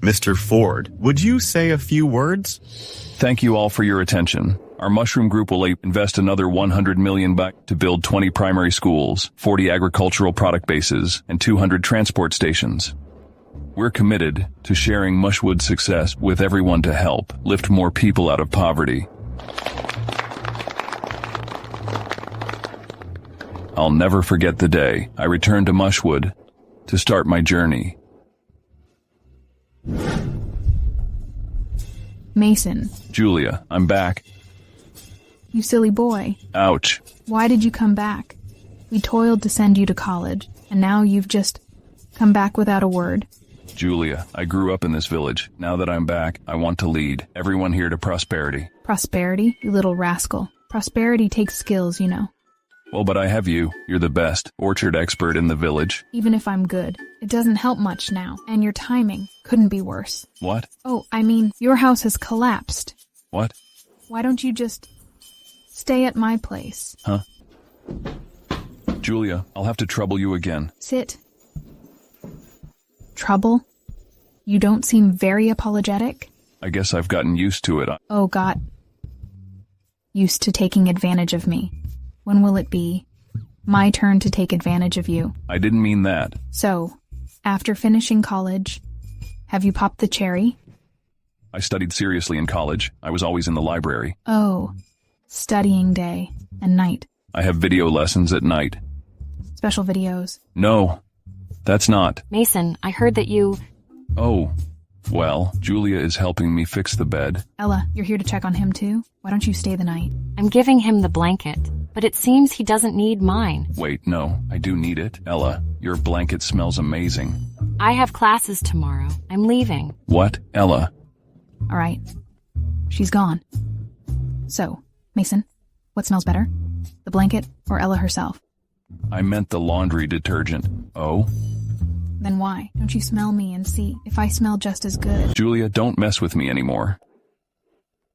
Mr. Ford, would you say a few words? Thank you all for your attention. Our mushroom group will invest another 100 million back to build 20 primary schools, 40 agricultural product bases, and 200 transport stations. We're committed to sharing Mushwood's success with everyone to help lift more people out of poverty. I'll never forget the day I returned to Mushwood to start my journey. Mason. Julia, I'm back. You silly boy. Ouch. Why did you come back? We toiled to send you to college, and now you've just come back without a word. Julia, I grew up in this village. Now that I'm back, I want to lead everyone here to prosperity. Prosperity? You little rascal. Prosperity takes skills, you know. Well, but I have you. You're the best orchard expert in the village. Even if I'm good, it doesn't help much now, and your timing couldn't be worse. What? Oh, I mean, your house has collapsed. What? Why don't you just stay at my place? Huh? Julia, I'll have to trouble you again. Sit. Trouble? You don't seem very apologetic. I guess I've gotten used to it. Oh, God. Used to taking advantage of me. When will it be my turn to take advantage of you? I didn't mean that. So, after finishing college, have you popped the cherry? I studied seriously in college. I was always in the library. Oh, studying day and night. I have video lessons at night. Special videos. No, that's not. Mason, I heard that you... Oh, well, Julia is helping me fix the bed. Ella, you're here to check on him too? Why don't you stay the night? I'm giving him the blanket, but it seems he doesn't need mine. Wait, no, I do need it. Ella, your blanket smells amazing. I have classes tomorrow. I'm leaving. What? Ella? All right. She's gone. So, Mason, what smells better? The blanket or Ella herself? I meant the laundry detergent. Oh? Then why don't you smell me and see if I smell just as good? Julia, don't mess with me anymore.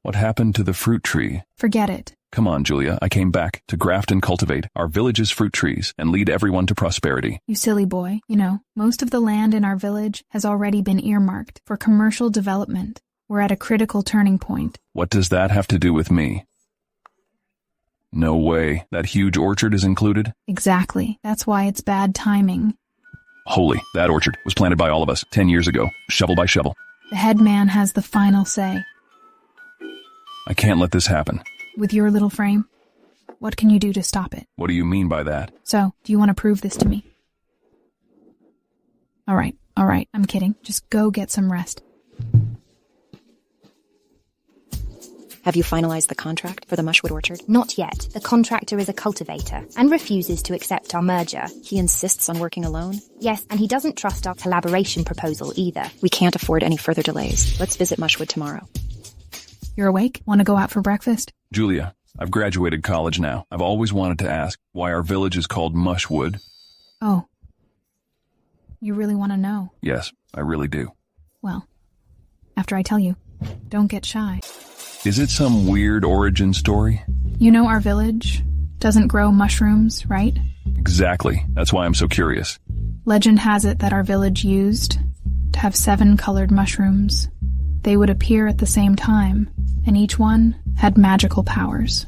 What happened to the fruit tree? Forget it. Come on, Julia, I came back to graft and cultivate our village's fruit trees and lead everyone to prosperity. You silly boy. You know, most of the land in our village has already been earmarked for commercial development. We're at a critical turning point. What does that have to do with me? No way. That huge orchard is included? Exactly. That's why it's bad timing. Holy, that orchard was planted by all of us 10 years ago, shovel by shovel. The head man has the final say. I can't let this happen. With your little frame, what can you do to stop it? What do you mean by that? So, do you want to prove this to me? All right, I'm kidding. Just go get some rest. Have you finalized the contract for the Mushwood orchard? Not yet. The contractor is a cultivator and refuses to accept our merger. He insists on working alone? Yes, and he doesn't trust our collaboration proposal either. We can't afford any further delays. Let's visit Mushwood tomorrow. You're awake? Want to go out for breakfast? Julia, I've graduated college now. I've always wanted to ask why our village is called Mushwood. Oh. You really want to know? Yes, I really do. Well, after I tell you, don't get shy. Is it some weird origin story? You know our village doesn't grow mushrooms, right? Exactly. That's why I'm so curious. Legend has it that our village used to have 7 colored mushrooms. They would appear at the same time, and each one had magical powers.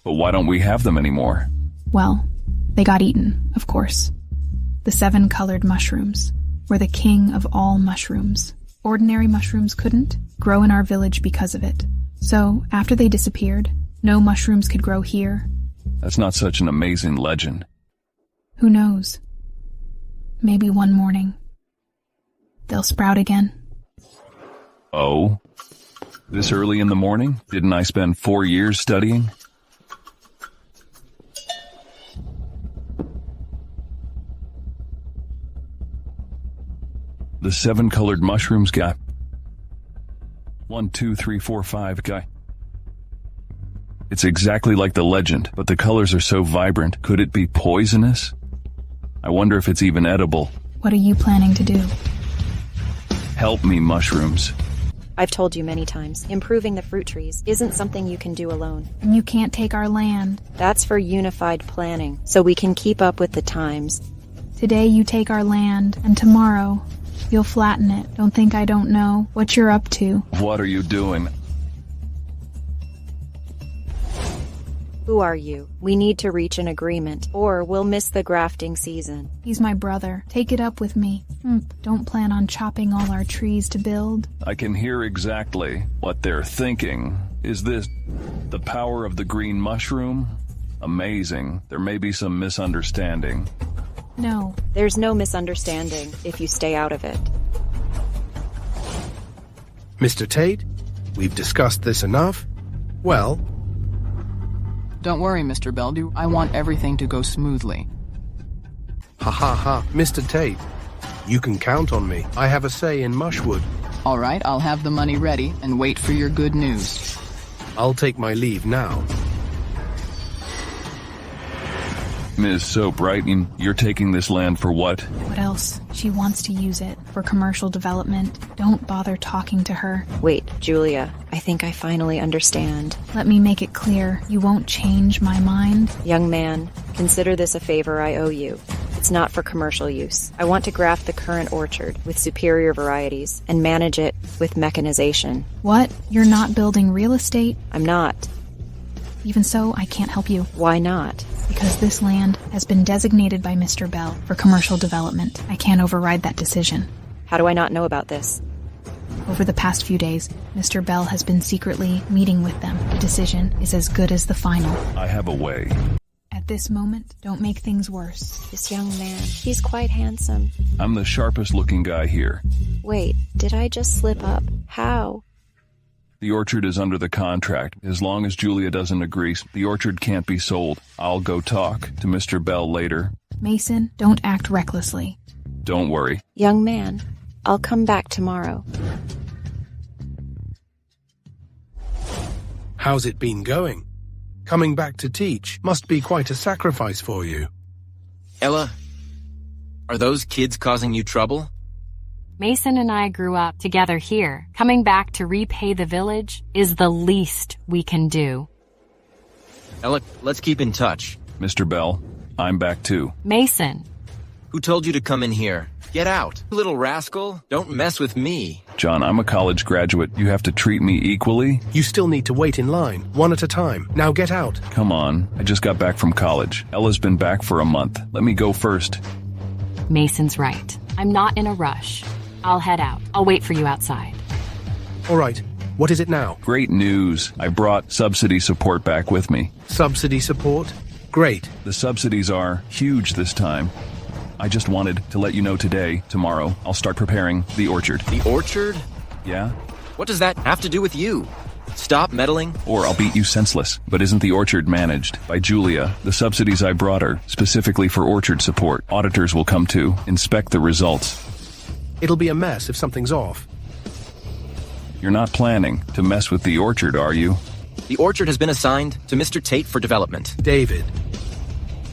But why don't we have them anymore? Well, they got eaten, of course. The 7 colored mushrooms were the king of all mushrooms. Ordinary mushrooms couldn't grow in our village because of it. So, after they disappeared, no mushrooms could grow here. That's not such an amazing legend. Who knows? Maybe one morning, they'll sprout again. Oh? This early in the morning? Didn't I spend 4 years studying? The 7 colored mushrooms guy. 1, 2, 3, 4, 5 guy. It's exactly like the legend, but the colors are so vibrant. Could it be poisonous? I wonder if it's even edible. What are you planning to do? Help me, mushrooms. I've told you many times, improving the fruit trees isn't something you can do alone. And you can't take our land. That's for unified planning, so we can keep up with the times. Today you take our land, and tomorrow You'll flatten it. Don't think I don't know what you're up to. What are you doing? Who are you? We need to reach an agreement, or we'll miss the grafting season. He's my brother. Take it up with me. Don't plan on chopping all our trees to build. I can hear exactly what they're thinking. Is this the power of the green mushroom? Amazing. There may be some misunderstanding. No. There's no misunderstanding if you stay out of it. Mr. Tate, we've discussed this enough. Well... Don't worry, Mr. Beldew. I want everything to go smoothly. Ha ha ha, Mr. Tate. You can count on me. I have a say in Mushwood. All right, I'll have the money ready and wait for your good news. I'll take my leave now. Ms. So Brighton, you're taking this land for what? What else? She wants to use it for commercial development. Don't bother talking to her. Wait, Julia, I think I finally understand. Let me make it clear. You won't change my mind. Young man, consider this a favor I owe you. It's not for commercial use. I want to graft the current orchard with superior varieties and manage it with mechanization. What? You're not building real estate? I'm not. Even so, I can't help you. Why not? Because this land has been designated by Mr. Bell for commercial development. I can't override that decision. How do I not know about this? Over the past few days, Mr. Bell has been secretly meeting with them. The decision is as good as the final. I have a way. At this moment, don't make things worse. This young man, he's quite handsome. I'm the sharpest looking guy here. Wait, did I just slip up? How? The orchard is under the contract. As long as Julia doesn't agree, the orchard can't be sold. I'll go talk to Mr. Bell later. Mason, don't act recklessly. Don't worry. Young man, I'll come back tomorrow. How's it been going? Coming back to teach must be quite a sacrifice for you. Ella, are those kids causing you trouble? Mason and I grew up together here. Coming back to repay the village is the least we can do. Ella, let's keep in touch. Mr. Bell, I'm back too. Mason. Who told you to come in here? Get out. Little rascal, don't mess with me. John, I'm a college graduate. You have to treat me equally? You still need to wait in line, one at a time. Now get out. Come on, I just got back from college. Ella's been back for a month. Let me go first. Mason's right. I'm not in a rush. I'll head out. I'll wait for you outside. All right, what is it now? Great news. I brought subsidy support back with me. Subsidy support? Great. The subsidies are huge this time. I just wanted to let you know today, tomorrow, I'll start preparing the orchard. The orchard? Yeah? What does that have to do with you? Stop meddling. Or I'll beat you senseless. But isn't the orchard managed by Julia? The subsidies I brought her, specifically for orchard support. Auditors will come to inspect the results. It'll be a mess if something's off. You're not planning to mess with the orchard, are you? The orchard has been assigned to Mr. Tate for development. David,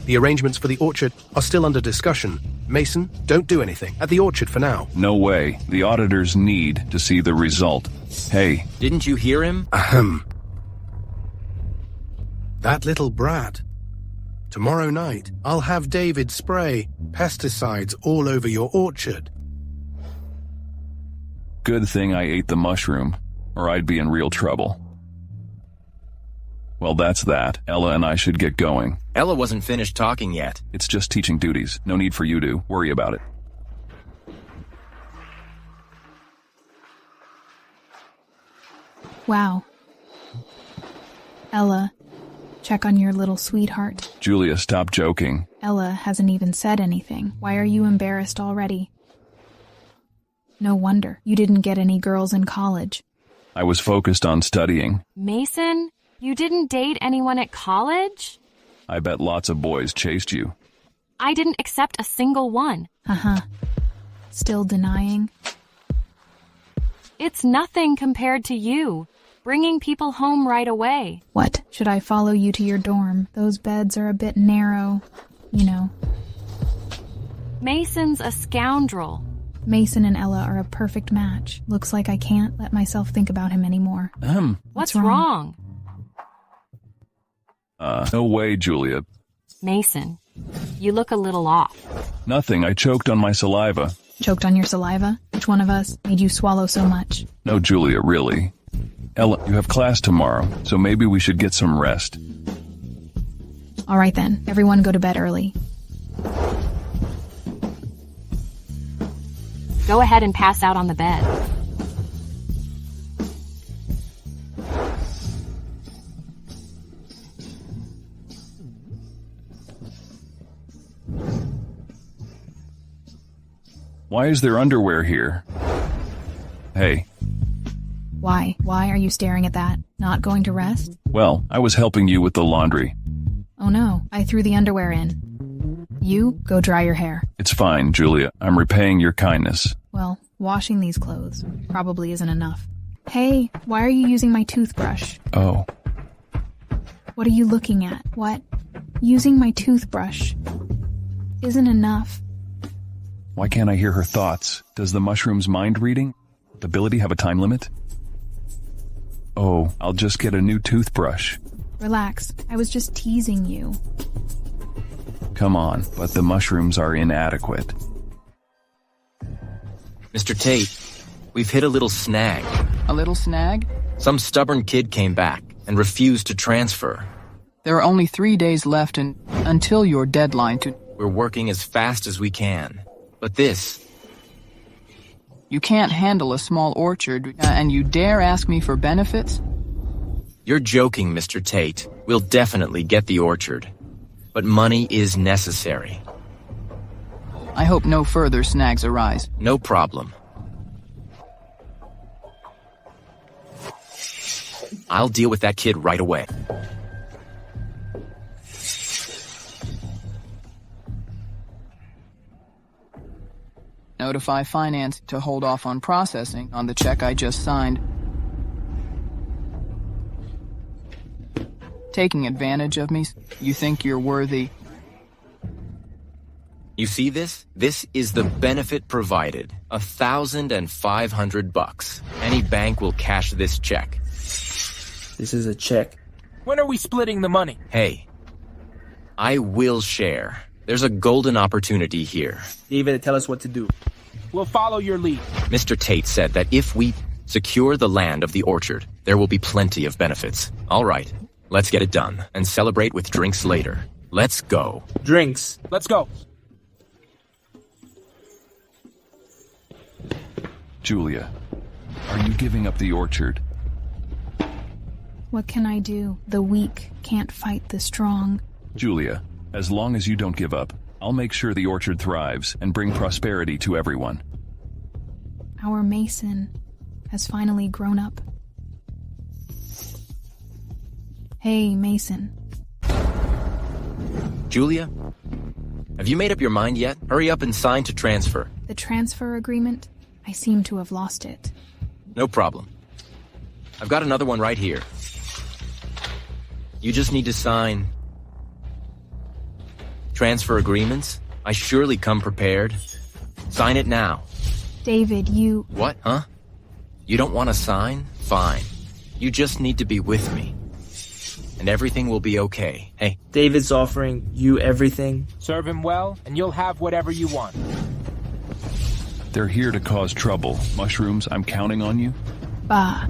the arrangements for the orchard are still under discussion. Mason, don't do anything at the orchard for now. No way. The auditors need to see the result. Hey. Didn't you hear him? Ahem. That little brat. Tomorrow night, I'll have David spray pesticides all over your orchard. Good thing I ate the mushroom, or I'd be in real trouble. Well, that's that. Ella and I should get going. Ella wasn't finished talking yet. It's just teaching duties. No need for you to worry about it. Wow. Ella, check on your little sweetheart. Julia, stop joking. Ella hasn't even said anything. Why are you embarrassed already? No wonder you didn't get any girls in college. I was focused on studying. Mason, you didn't date anyone at college? I bet lots of boys chased you. I didn't accept a single one. Still denying? It's nothing compared to you. Bringing people home right away. What? Should I follow you to your dorm? Those beds are a bit narrow, you know. Mason's a scoundrel. Mason and Ella are a perfect match. Looks like I can't let myself think about him anymore. What's wrong? No way, Julia. Mason, you look a little off. Nothing, I choked on my saliva. Choked on your saliva? Which one of us made you swallow so much? No, Julia, really. Ella, you have class tomorrow, so maybe we should get some rest. All right then, everyone go to bed early. Go ahead and pass out on the bed. Why is there underwear here? Hey. Why? Why are you staring at that? Not going to rest? Well, I was helping you with the laundry. Oh no, I threw the underwear in. You, go dry your hair. It's fine, Julia. I'm repaying your kindness. Well, washing these clothes probably isn't enough. Hey, why are you using my toothbrush? Oh. What are you looking at? What? Using my toothbrush isn't enough. Why can't I hear her thoughts? Does the mushroom's mind reading ability have a time limit? Oh, I'll just get a new toothbrush. Relax, I was just teasing you. Come on, but the mushrooms are inadequate. Mr. Tate, we've hit a little snag. A little snag? Some stubborn kid came back and refused to transfer. There are only 3 days left until your deadline to... We're working as fast as we can. But this... You can't handle a small orchard, and you dare ask me for benefits? You're joking, Mr. Tate. We'll definitely get the orchard. But money is necessary. I hope no further snags arise. No problem. I'll deal with that kid right away. Notify finance to hold off on processing on the check I just signed. Taking advantage of me? You think you're worthy? You see this? This is the benefit provided. $1,500. Any bank will cash this check. This is a check. When are we splitting the money? Hey, I will share. There's a golden opportunity here. David, tell us what to do. We'll follow your lead. Mr. Tate said that if we secure the land of the orchard, there will be plenty of benefits. All right, let's get it done and celebrate with drinks later. Let's go. Drinks. Let's go. Julia, are you giving up the orchard? What can I do? The weak can't fight the strong. Julia, as long as you don't give up, I'll make sure the orchard thrives and bring prosperity to everyone. Our Mason has finally grown up. Hey, Mason. Julia, have you made up your mind yet? Hurry up and sign to transfer. The transfer agreement? I seem to have lost it. No problem. I've got another one right here. You just need to sign... transfer agreements? I surely come prepared. Sign it now. David, you... What, huh? You don't want to sign? Fine. You just need to be with me. And everything will be okay. Hey. David's offering you everything. Serve him well, and you'll have whatever you want. They're here to cause trouble. Mushrooms, I'm counting on you. Bah.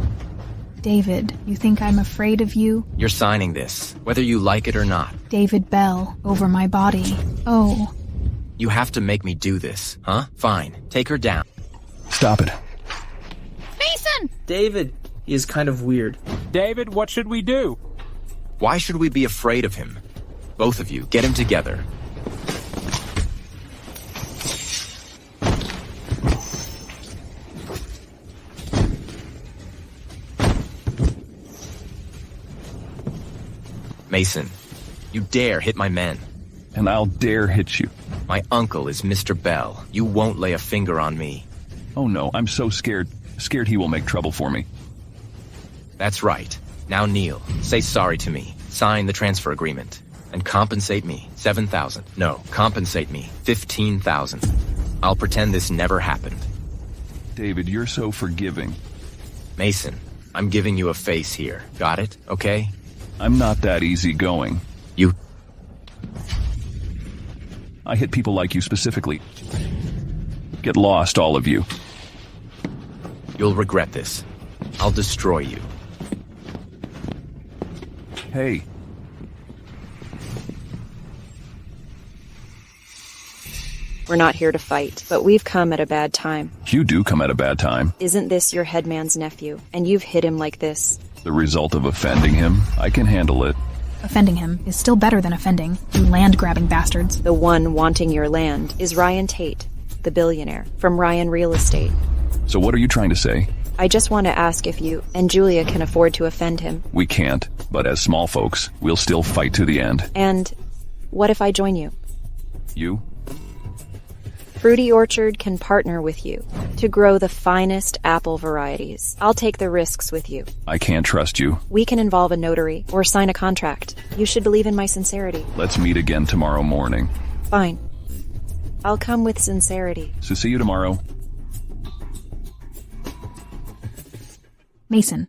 David, you think I'm afraid of you? You're signing this, whether you like it or not. David Bell, over my body. Oh. You have to make me do this, huh? Fine. Take her down. Stop it. Mason! David, he is kind of weird. David, what should we do? Why should we be afraid of him? Both of you, get him together. Mason, you dare hit my men. And I'll dare hit you. My uncle is Mr. Bell. You won't lay a finger on me. Oh no, I'm so scared. Scared he will make trouble for me. That's right. Now kneel. Say sorry to me. Sign the transfer agreement. And compensate me. 7,000. No, compensate me. 15,000. I'll pretend this never happened. David, you're so forgiving. Mason, I'm giving you a face here. Got it? Okay? I'm not that easygoing. You... I hit people like you specifically. Get lost, all of you. You'll regret this. I'll destroy you. Hey. We're not here to fight, but we've come at a bad time. You do come at a bad time. Isn't this your headman's nephew? And you've hit him like this. The result of offending him, I can handle it. Offending him is still better than offending, you land-grabbing bastards. The one wanting your land is Ryan Tate, the billionaire, from Ryan Real Estate. So what are you trying to say? I just want to ask if you and Julia can afford to offend him. We can't, but as small folks, we'll still fight to the end. And what if I join you? You? Fruity Orchard can partner with you to grow the finest apple varieties. I'll take the risks with you. I can't trust you. We can involve a notary or sign a contract. You should believe in my sincerity. Let's meet again tomorrow morning. Fine. I'll come with sincerity. So see you tomorrow. Mason,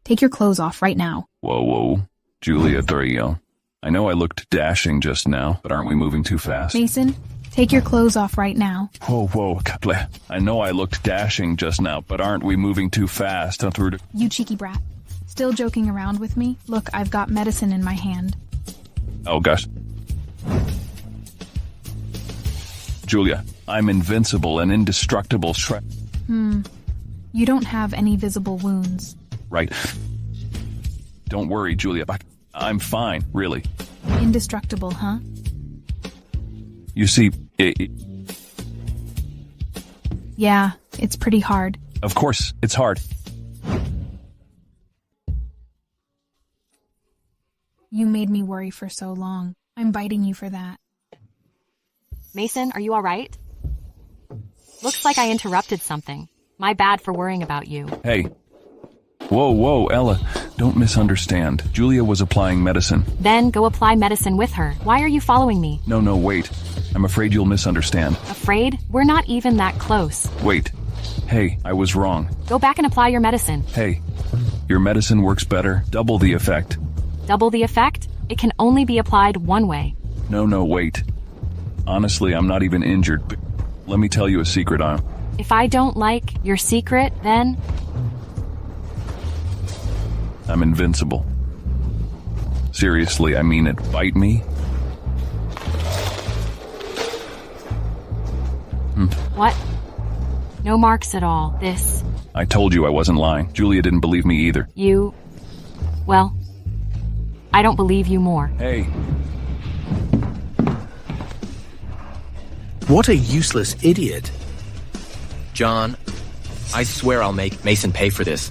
take your clothes off right now. Whoa. Julia Trio. I know I looked dashing just now, but aren't we moving too fast? Mason, take your clothes off right now. Whoa, Kaple. I know I looked dashing just now, but aren't we moving too fast? You cheeky brat. Still joking around with me? Look, I've got medicine in my hand. Oh, gosh. Julia, I'm invincible and indestructible. You don't have any visible wounds. Right. Don't worry, Julia. I'm fine, really. Indestructible, huh? You see, Yeah, it's pretty hard. Of course, it's hard. You made me worry for so long. I'm biting you for that. Mason, are you all right? Looks like I interrupted something. My bad for worrying about you. Hey. Whoa, Ella. Don't misunderstand. Julia was applying medicine. Then go apply medicine with her. Why are you following me? No, wait. I'm afraid you'll misunderstand. Afraid? We're not even that close. Wait. Hey, I was wrong. Go back and apply your medicine. Hey, your medicine works better. Double the effect. Double the effect? It can only be applied one way. No, wait. Honestly, I'm not even injured, but let me tell you a secret. If I don't like your secret, then... I'm invincible. Seriously, I mean it. Bite me? What? No marks at all. This... I told you I wasn't lying. Julia didn't believe me either. You... Well... I don't believe you more. Hey. What a useless idiot. John, I swear I'll make Mason pay for this.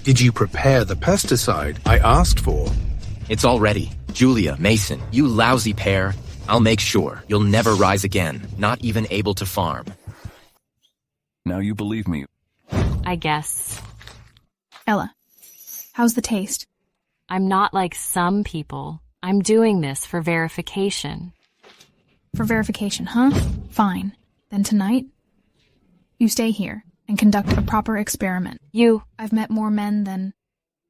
Did you prepare the pesticide I asked for? It's all ready. Julia, Mason, you lousy pair. I'll make sure you'll never rise again, not even able to farm. Now you believe me. I guess. Ella, how's the taste? I'm not like some people. I'm doing this for verification. For verification, huh? Fine. Then tonight, you stay here and conduct a proper experiment. I've met more men than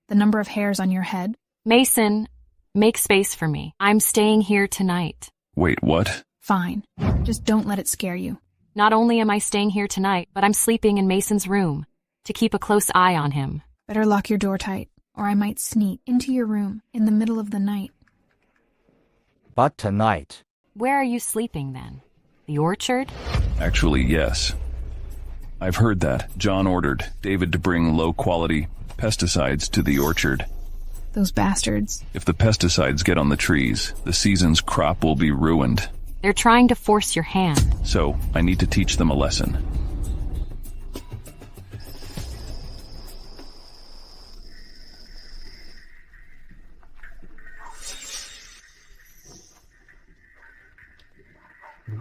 the number of hairs on your head. Mason, make space for me. I'm staying here tonight. Wait, what? Fine. Just don't let it scare you. Not only am I staying here tonight, but I'm sleeping in Mason's room to keep a close eye on him. Better lock your door tight, or I might sneak into your room in the middle of the night. But tonight. Where are you sleeping then? The orchard? Actually, yes. I've heard that. John ordered David to bring low-quality pesticides to the orchard. Those bastards. If the pesticides get on the trees, the season's crop will be ruined. They're trying to force your hand. So, I need to teach them a lesson.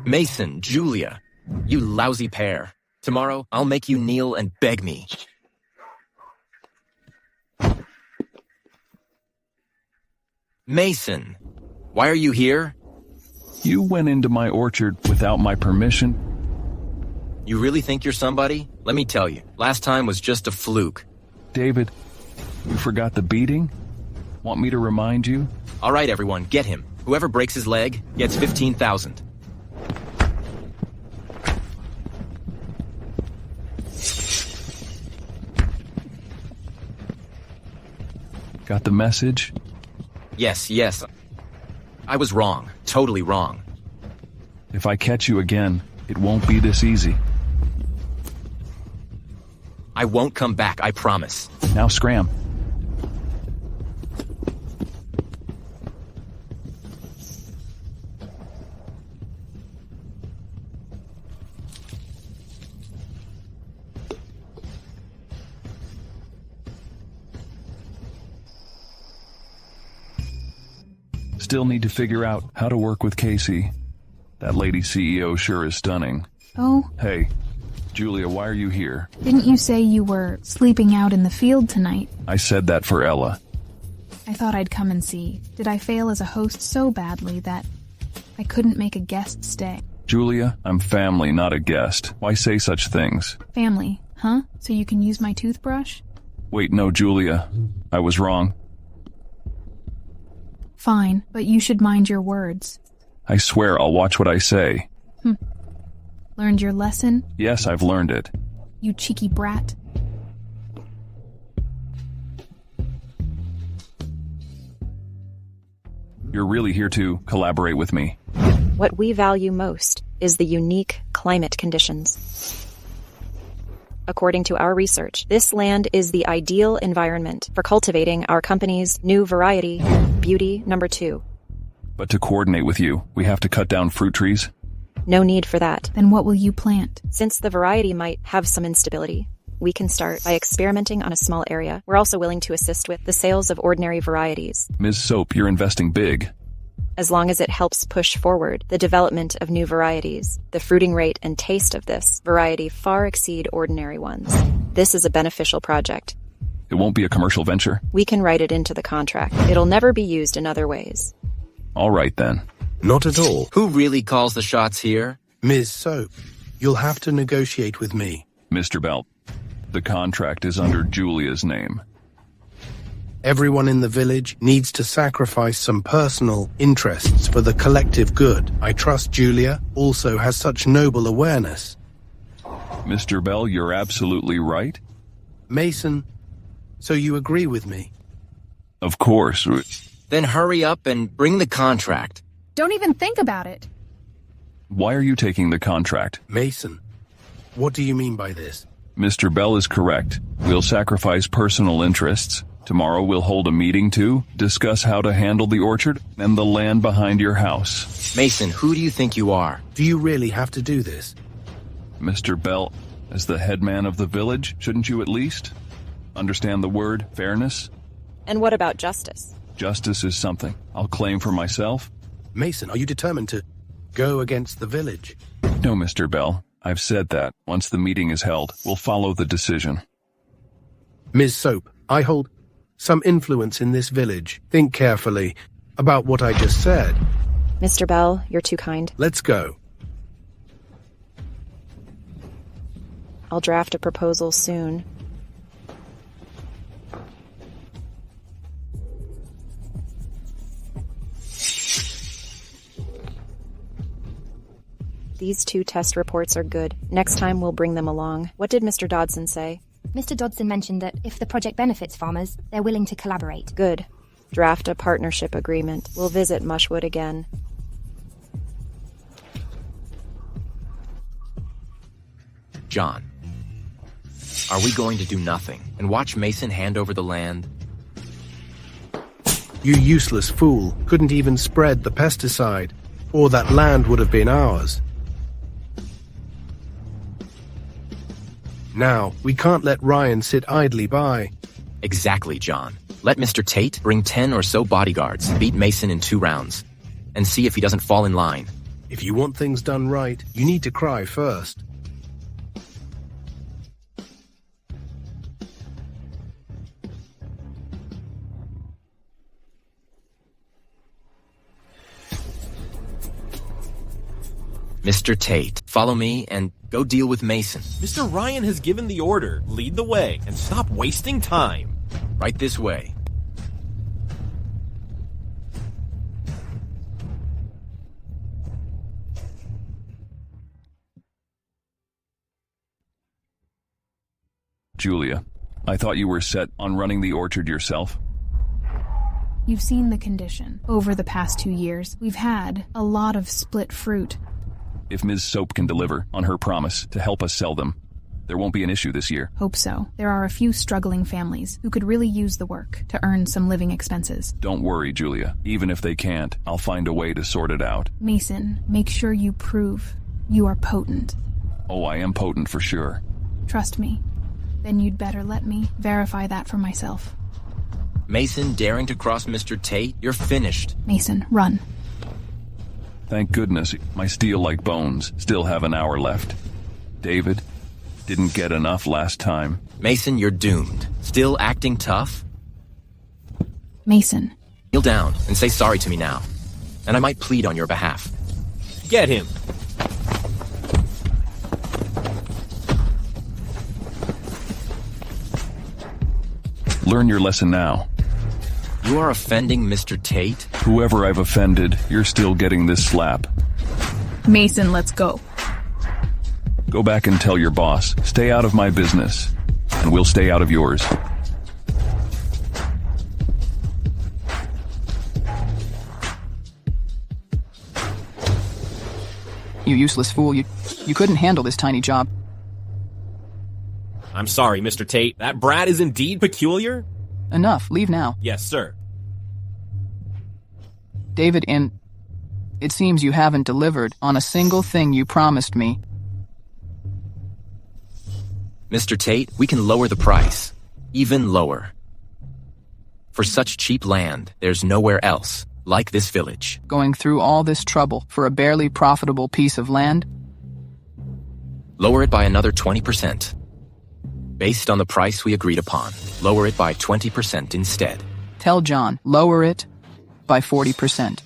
Mason, Julia, you lousy pair. Tomorrow, I'll make you kneel and beg me. Mason, why are you here? You went into my orchard without my permission. You really think you're somebody? Let me tell you, last time was just a fluke. David, you forgot the beating? Want me to remind you? All right, everyone, get him. Whoever breaks his leg gets 15,000. Got the message? Yes. I was wrong. Totally wrong. If I catch you again, it won't be this easy. I won't come back, I promise. Now scram. Still need to figure out how to work with Casey. That lady CEO sure is stunning. Oh? Hey, Julia, why are you here? Didn't you say you were sleeping out in the field tonight? I said that for Ella. I thought I'd come and see. Did I fail as a host so badly that I couldn't make a guest stay? Julia, I'm family, not a guest. Why say such things? Family, huh? So you can use my toothbrush? Wait, no, Julia. I was wrong. Fine, but you should mind your words. I swear I'll watch what I say. Learned your lesson? Yes, I've learned it. You cheeky brat. You're really here to collaborate with me. What we value most is the unique climate conditions. According to our research, this land is the ideal environment for cultivating our company's new variety, Beauty number 2. But to coordinate with you, we have to cut down fruit trees? No need for that. Then what will you plant? Since the variety might have some instability, we can start by experimenting on a small area. We're also willing to assist with the sales of ordinary varieties. Ms. Soap, you're investing big. As long as it helps push forward the development of new varieties, the fruiting rate and taste of this variety far exceed ordinary ones. This is a beneficial project. It won't be a commercial venture? We can write it into the contract. It'll never be used in other ways. All right, then. Not at all. Who really calls the shots here? Ms. Soap, you'll have to negotiate with me. Mr. Belt, the contract is under Julia's name. Everyone in the village needs to sacrifice some personal interests for the collective good. I trust Julia also has such noble awareness. Mr. Bell, you're absolutely right. Mason, so you agree with me? Of course. Then hurry up and bring the contract. Don't even think about it. Why are you taking the contract? Mason, what do you mean by this? Mr. Bell is correct. We'll sacrifice personal interests. Tomorrow we'll hold a meeting to discuss how to handle the orchard and the land behind your house. Mason, who do you think you are? Do you really have to do this? Mr. Bell, as the head man of the village, shouldn't you at least understand the word fairness? And what about justice? Justice is something I'll claim for myself. Mason, are you determined to go against the village? No, Mr. Bell. I've said that. Once the meeting is held, we'll follow the decision. Ms. Soap, I hold some influence in this village. Think carefully about what I just said. Mr. Bell, you're too kind. Let's go. I'll draft a proposal soon. These 2 test reports are good. Next time we'll bring them along. What did Mr. Dodson say? Mr. Dodson mentioned that if the project benefits farmers, they're willing to collaborate. Good. Draft a partnership agreement. We'll visit Mushwood again. John, are we going to do nothing and watch Mason hand over the land? You useless fool. Couldn't even spread the pesticide, or that land would have been ours. Now, we can't let Ryan sit idly by. Exactly, John. Let Mr. Tate bring 10 or so bodyguards, beat Mason in 2 rounds, and see if he doesn't fall in line. If you want things done right, you need to cry first. Mr. Tate, follow me and go deal with Mason. Mr. Ryan has given the order. Lead the way and stop wasting time. Right this way. Julia, I thought you were set on running the orchard yourself. You've seen the condition. Over the past 2 years, we've had a lot of split fruit. If Ms. Soap can deliver on her promise to help us sell them, there won't be an issue this year. Hope so. There are a few struggling families who could really use the work to earn some living expenses. Don't worry, Julia. Even if they can't, I'll find a way to sort it out. Mason, make sure you prove you are potent. Oh, I am potent for sure. Trust me. Then you'd better let me verify that for myself. Mason daring to cross Mr. Tate? You're finished. Mason, run. Thank goodness my steel-like bones still have an hour left. David didn't get enough last time. Mason, you're doomed. Still acting tough? Mason. Kneel down and say sorry to me now. And I might plead on your behalf. Get him! Learn your lesson now. You are offending Mr. Tate? Whoever I've offended, you're still getting this slap. Mason, let's go. Go back and tell your boss, stay out of my business, and we'll stay out of yours. You useless fool, you couldn't handle this tiny job. I'm sorry, Mr. Tate. That brat is indeed peculiar. Enough, leave now. Yes, sir. David, it seems you haven't delivered on a single thing you promised me. Mr. Tate, we can lower the price. Even lower. For such cheap land, there's nowhere else like this village. Going through all this trouble for a barely profitable piece of land? Lower it by another 20%. Based on the price we agreed upon, lower it by 20% instead. Tell John, lower it by 40%.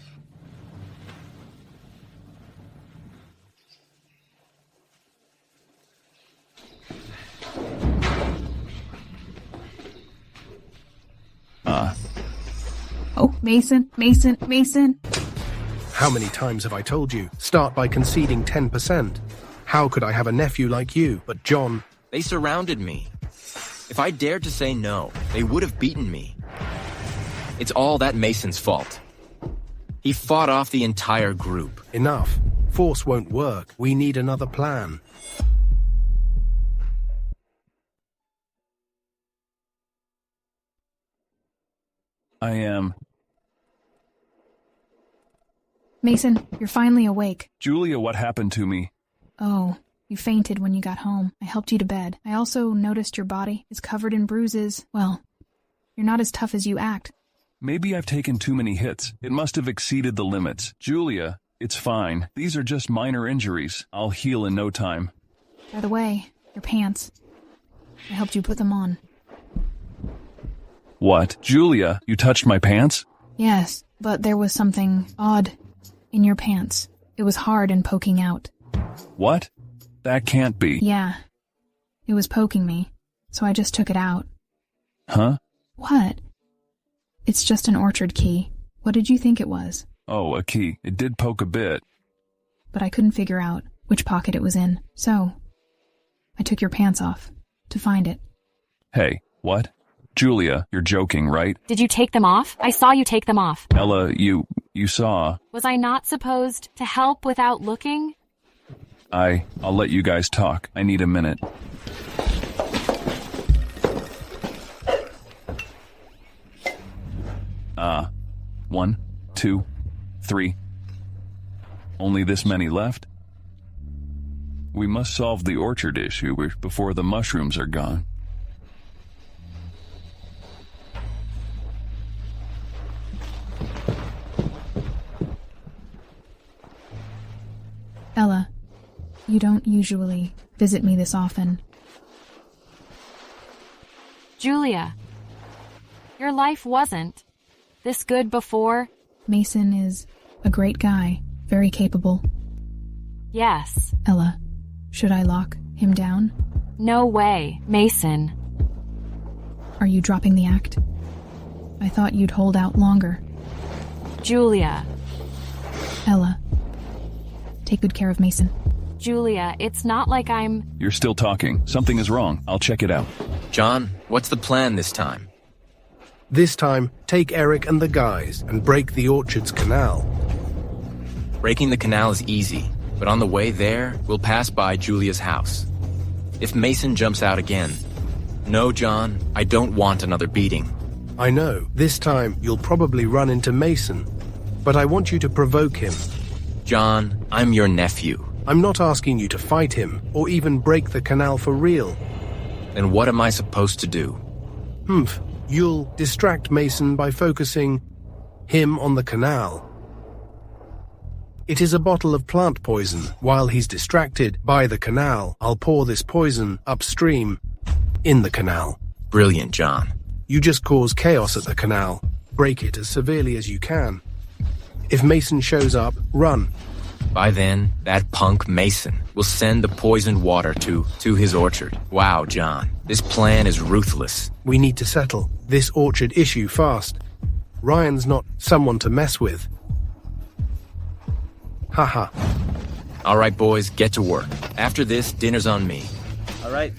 Oh, Mason, Mason, Mason. How many times have I told you? Start by conceding 10%. How could I have a nephew like you? But John... They surrounded me. If I dared to say no, they would have beaten me. It's all that Mason's fault. He fought off the entire group. Enough. Force won't work. We need another plan. I am. Mason, you're finally awake. Julia, what happened to me? Oh, you fainted when you got home. I helped you to bed. I also noticed your body is covered in bruises. Well, you're not as tough as you act. Maybe I've taken too many hits. It must have exceeded the limits. Julia, it's fine. These are just minor injuries. I'll heal in no time. By the way, your pants. I helped you put them on. What? Julia, you touched my pants? Yes, but there was something odd in your pants. It was hard and poking out. What? That can't be. Yeah. It was poking me, so I just took it out. Huh? What? It's just an orchard key. What did you think it was? Oh, a key. It did poke a bit. But I couldn't figure out which pocket it was in, so I took your pants off to find it. Hey, what? Julia, you're joking, right? Did you take them off? I saw you take them off. Ella, you saw. Was I not supposed to help without looking? I'll let you guys talk. I need a minute. One, two, three. Only this many left? We must solve the orchard issue before the mushrooms are gone. Ella, you don't usually visit me this often. Julia, your life wasn't this good before. Mason is a great guy, very capable. Yes. Ella, should I lock him down? No way, Mason. Are you dropping the act? I thought you'd hold out longer. Julia. Ella, take good care of Mason. Julia, it's not like I'm... You're still talking. Something is wrong. I'll check it out. John, what's the plan this time? This time, take Eric and the guys and break the orchard's canal. Breaking the canal is easy, but on the way there, we'll pass by Julia's house. If Mason jumps out again... No, John, I don't want another beating. I know, this time you'll probably run into Mason, but I want you to provoke him. John, I'm your nephew. I'm not asking you to fight him, or even break the canal for real. Then what am I supposed to do? You'll distract Mason by focusing him on the canal. It is a bottle of plant poison. While he's distracted by the canal, I'll pour this poison upstream in the canal. Brilliant, John. You just cause chaos at the canal. Break it as severely as you can. If Mason shows up, run. By then, that punk Mason will send the poisoned water to his orchard. Wow, John, this plan is ruthless. We need to settle this orchard issue fast. Ryan's not someone to mess with. Haha. All right, boys, get to work. After this, dinner's on me. All right.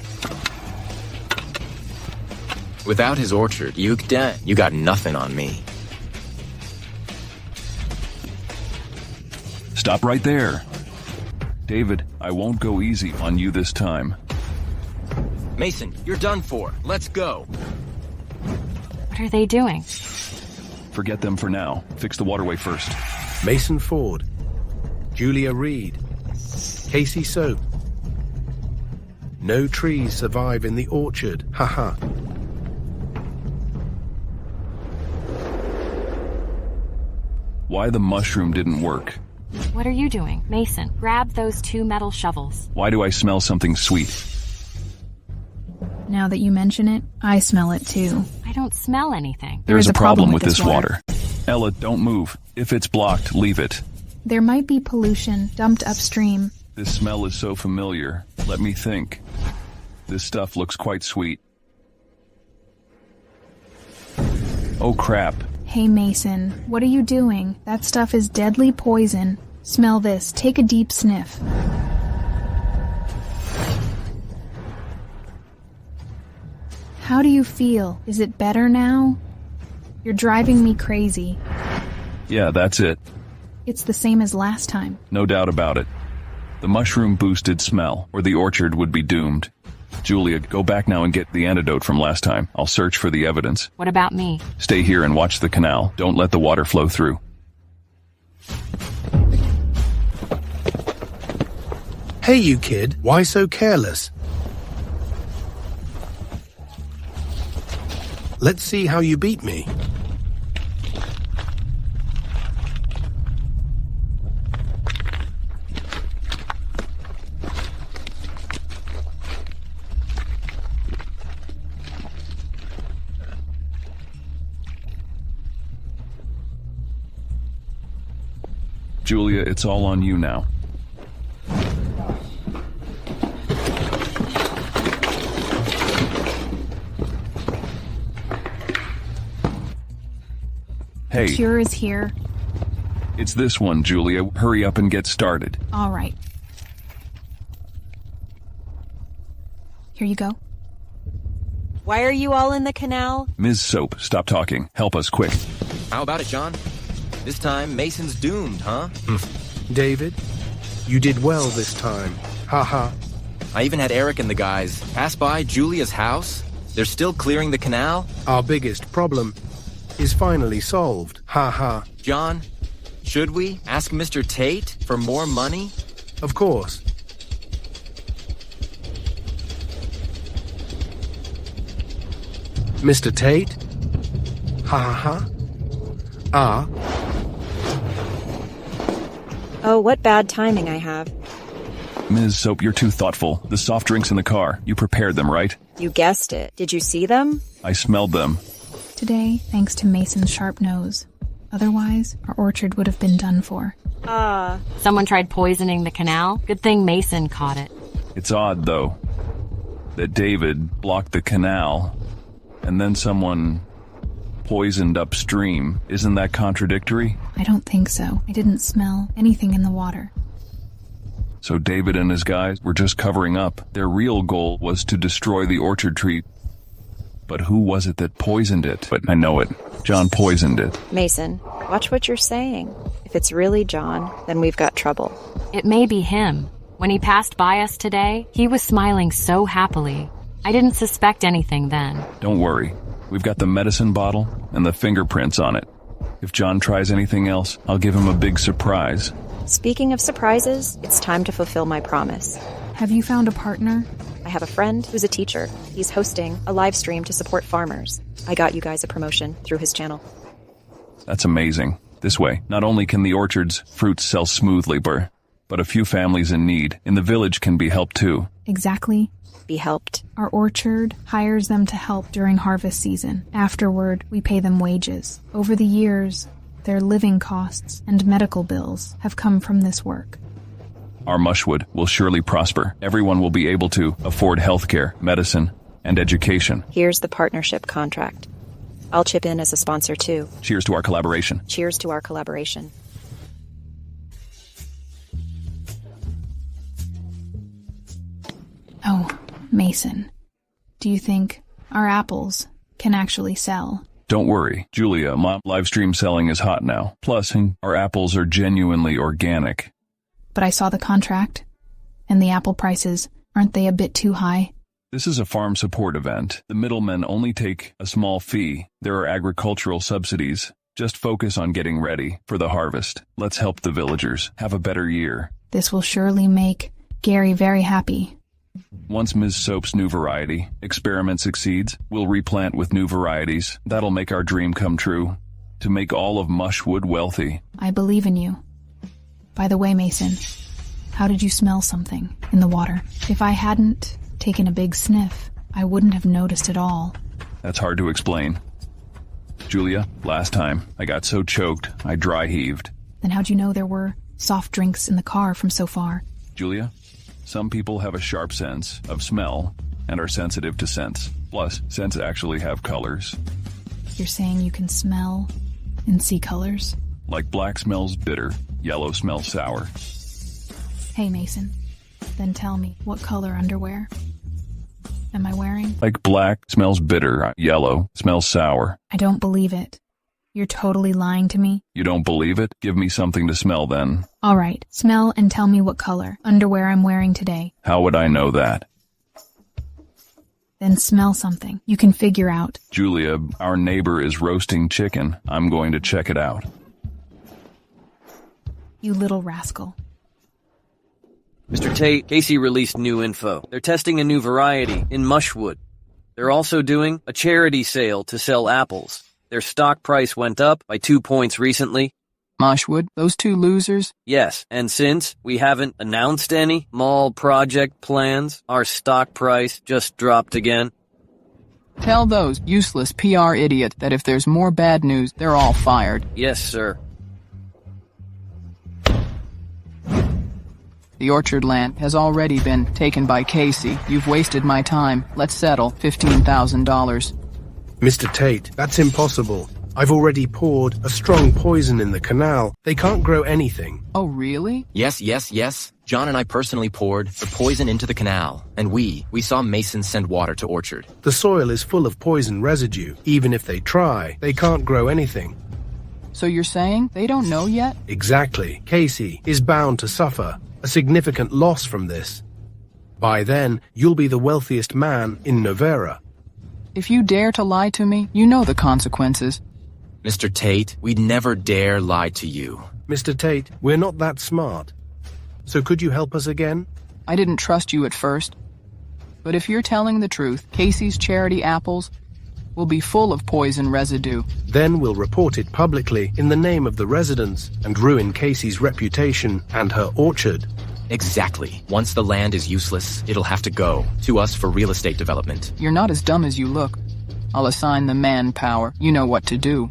Without his orchard, you got nothing on me. Stop right there. David, I won't go easy on you this time. Mason, you're done for. Let's go. What are they doing? Forget them for now. Fix the waterway first. Mason Ford, Julia Reed, Casey Soap. No trees survive in the orchard. Haha. Why the mushroom didn't work? What are you doing? Mason, grab those 2 metal shovels. Why do I smell something sweet? Now that you mention it, I smell it too. I don't smell anything. There is a problem with this water. Ella, don't move. If it's blocked, leave it. There might be pollution dumped upstream. This smell is so familiar. Let me think. This stuff looks quite sweet. Oh crap. Hey Mason, what are you doing? That stuff is deadly poison. Smell this. Take a deep sniff. How do you feel? Is it better now? You're driving me crazy. Yeah, that's it. It's the same as last time. No doubt about it. The mushroom boosted smell, or the orchard would be doomed. Julia, go back now and get the antidote from last time. I'll search for the evidence. What about me? Stay here and watch the canal. Don't let the water flow through. Hey, you kid, why so careless? Let's see how you beat me. Julia, it's all on you now. Hey. The cure is here. It's this one, Julia. Hurry up and get started. All right. Here you go. Why are you all in the canal? Ms. Soap, stop talking. Help us quick. How about it, John? This time, Mason's doomed, huh? David, you did well this time. Haha. I even had Eric and the guys pass by Julia's house. They're still clearing the canal. Our biggest problem is finally solved. Haha. John, should we ask Mr. Tate for more money? Of course. Mr. Tate? Ha ha ha. Ah. Oh, what bad timing I have. Ms. Soap, you're too thoughtful. The soft drinks in the car. You prepared them, right? You guessed it. Did you see them? I smelled them. Today, thanks to Mason's sharp nose. Otherwise, our orchard would have been done for. Someone tried poisoning the canal? Good thing Mason caught it. It's odd, though, that David blocked the canal, and then someone poisoned upstream. Isn't that contradictory? I don't think so. I didn't smell anything in the water. So David and his guys were just covering up. Their real goal was to destroy the orchard tree. But who was it that poisoned it? But I know it. John poisoned it. Mason, watch what you're saying. If it's really John, then we've got trouble. It may be him. When he passed by us today, he was smiling so happily. I didn't suspect anything then. Don't worry. We've got the medicine bottle and the fingerprints on it. If John tries anything else, I'll give him a big surprise. Speaking of surprises, it's time to fulfill my promise. Have you found a partner? I have a friend who's a teacher. He's hosting a live stream to support farmers. I got you guys a promotion through his channel. That's amazing. This way, not only can the orchard's fruits sell smoothly, but a few families in need in the village can be helped too. Exactly. Be helped. Our orchard hires them to help during harvest season. Afterward, we pay them wages. Over the years, their living costs and medical bills have come from this work. Our Mushwood will surely prosper. Everyone will be able to afford healthcare, medicine, and education. Here's the partnership contract. I'll chip in as a sponsor too. Cheers to our collaboration. Cheers to our collaboration. Oh, Mason, do you think our apples can actually sell? Don't worry, Julia, my live stream selling is hot now. Plus, our apples are genuinely organic. But I saw the contract, and the apple prices, aren't they a bit too high? This is a farm support event. The middlemen only take a small fee. There are agricultural subsidies. Just focus on getting ready for the harvest. Let's help the villagers have a better year. This will surely make Gary very happy. Once Ms. Soap's new variety experiment succeeds, we'll replant with new varieties. That'll make our dream come true. To make all of Mushwood wealthy. I believe in you. By the way, Mason, how did you smell something in the water? If I hadn't taken a big sniff, I wouldn't have noticed at all. That's hard to explain. Julia, last time, I got so choked, I dry heaved. Then how'd you know there were soft drinks in the car from so far? Julia, some people have a sharp sense of smell and are sensitive to scents. Plus, scents actually have colors. You're saying you can smell and see colors? Like black smells bitter, yellow smells sour. Hey, Mason, then tell me, what color underwear am I wearing? Like black smells bitter, yellow smells sour. I don't believe it. You're totally lying to me. You don't believe it? Give me something to smell then. All right, smell and tell me what color underwear I'm wearing today. How would I know that? Then smell something you can figure out. Julia, our neighbor is roasting chicken. I'm going to check it out. You little rascal. Mr. Tate, Casey released new info. They're testing a new variety in Mushwood. They're also doing a charity sale to sell apples. Their stock price went up by 2 points recently. Mushwood, those two losers? Yes, and since we haven't announced any mall project plans, our stock price just dropped again. Tell those useless PR idiots that if there's more bad news, they're all fired. Yes, sir. The orchard land has already been taken by Casey. You've wasted my time. Let's settle $15,000. Mr. Tate, that's impossible. I've already poured a strong poison in the canal. They can't grow anything. Oh, really? Yes. John and I personally poured the poison into the canal, and we saw Mason send water to Orchard. The soil is full of poison residue. Even if they try, they can't grow anything. So you're saying they don't know yet? Exactly. Casey is bound to suffer a significant loss from this. By then, you'll be the wealthiest man in Novera. If you dare to lie to me, you know the consequences. Mr. Tate, we'd never dare lie to you. Mr. Tate, we're not that smart. So could you help us again? I didn't trust you at first. But if you're telling the truth, Casey's charity apples will be full of poison residue. Then we'll report it publicly in the name of the residents and ruin Casey's reputation and her orchard. Exactly. Once the land is useless, it'll have to go to us for real estate development. You're not as dumb as you look. I'll assign the manpower. You know what to do.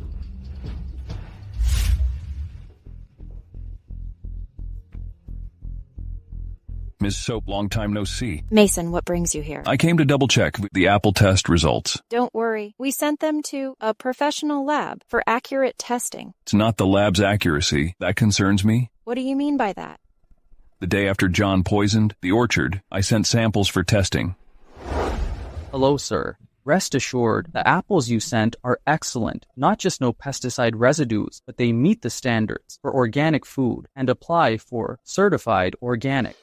Ms. Soap, long time no see. Mason, what brings you here? I came to double-check the apple test results. Don't worry. We sent them to a professional lab for accurate testing. It's not the lab's accuracy that concerns me. What do you mean by that? The day after John poisoned the orchard, I sent samples for testing. Hello, sir. Rest assured, the apples you sent are excellent. Not just no pesticide residues, but they meet the standards for organic food and apply for certified organic.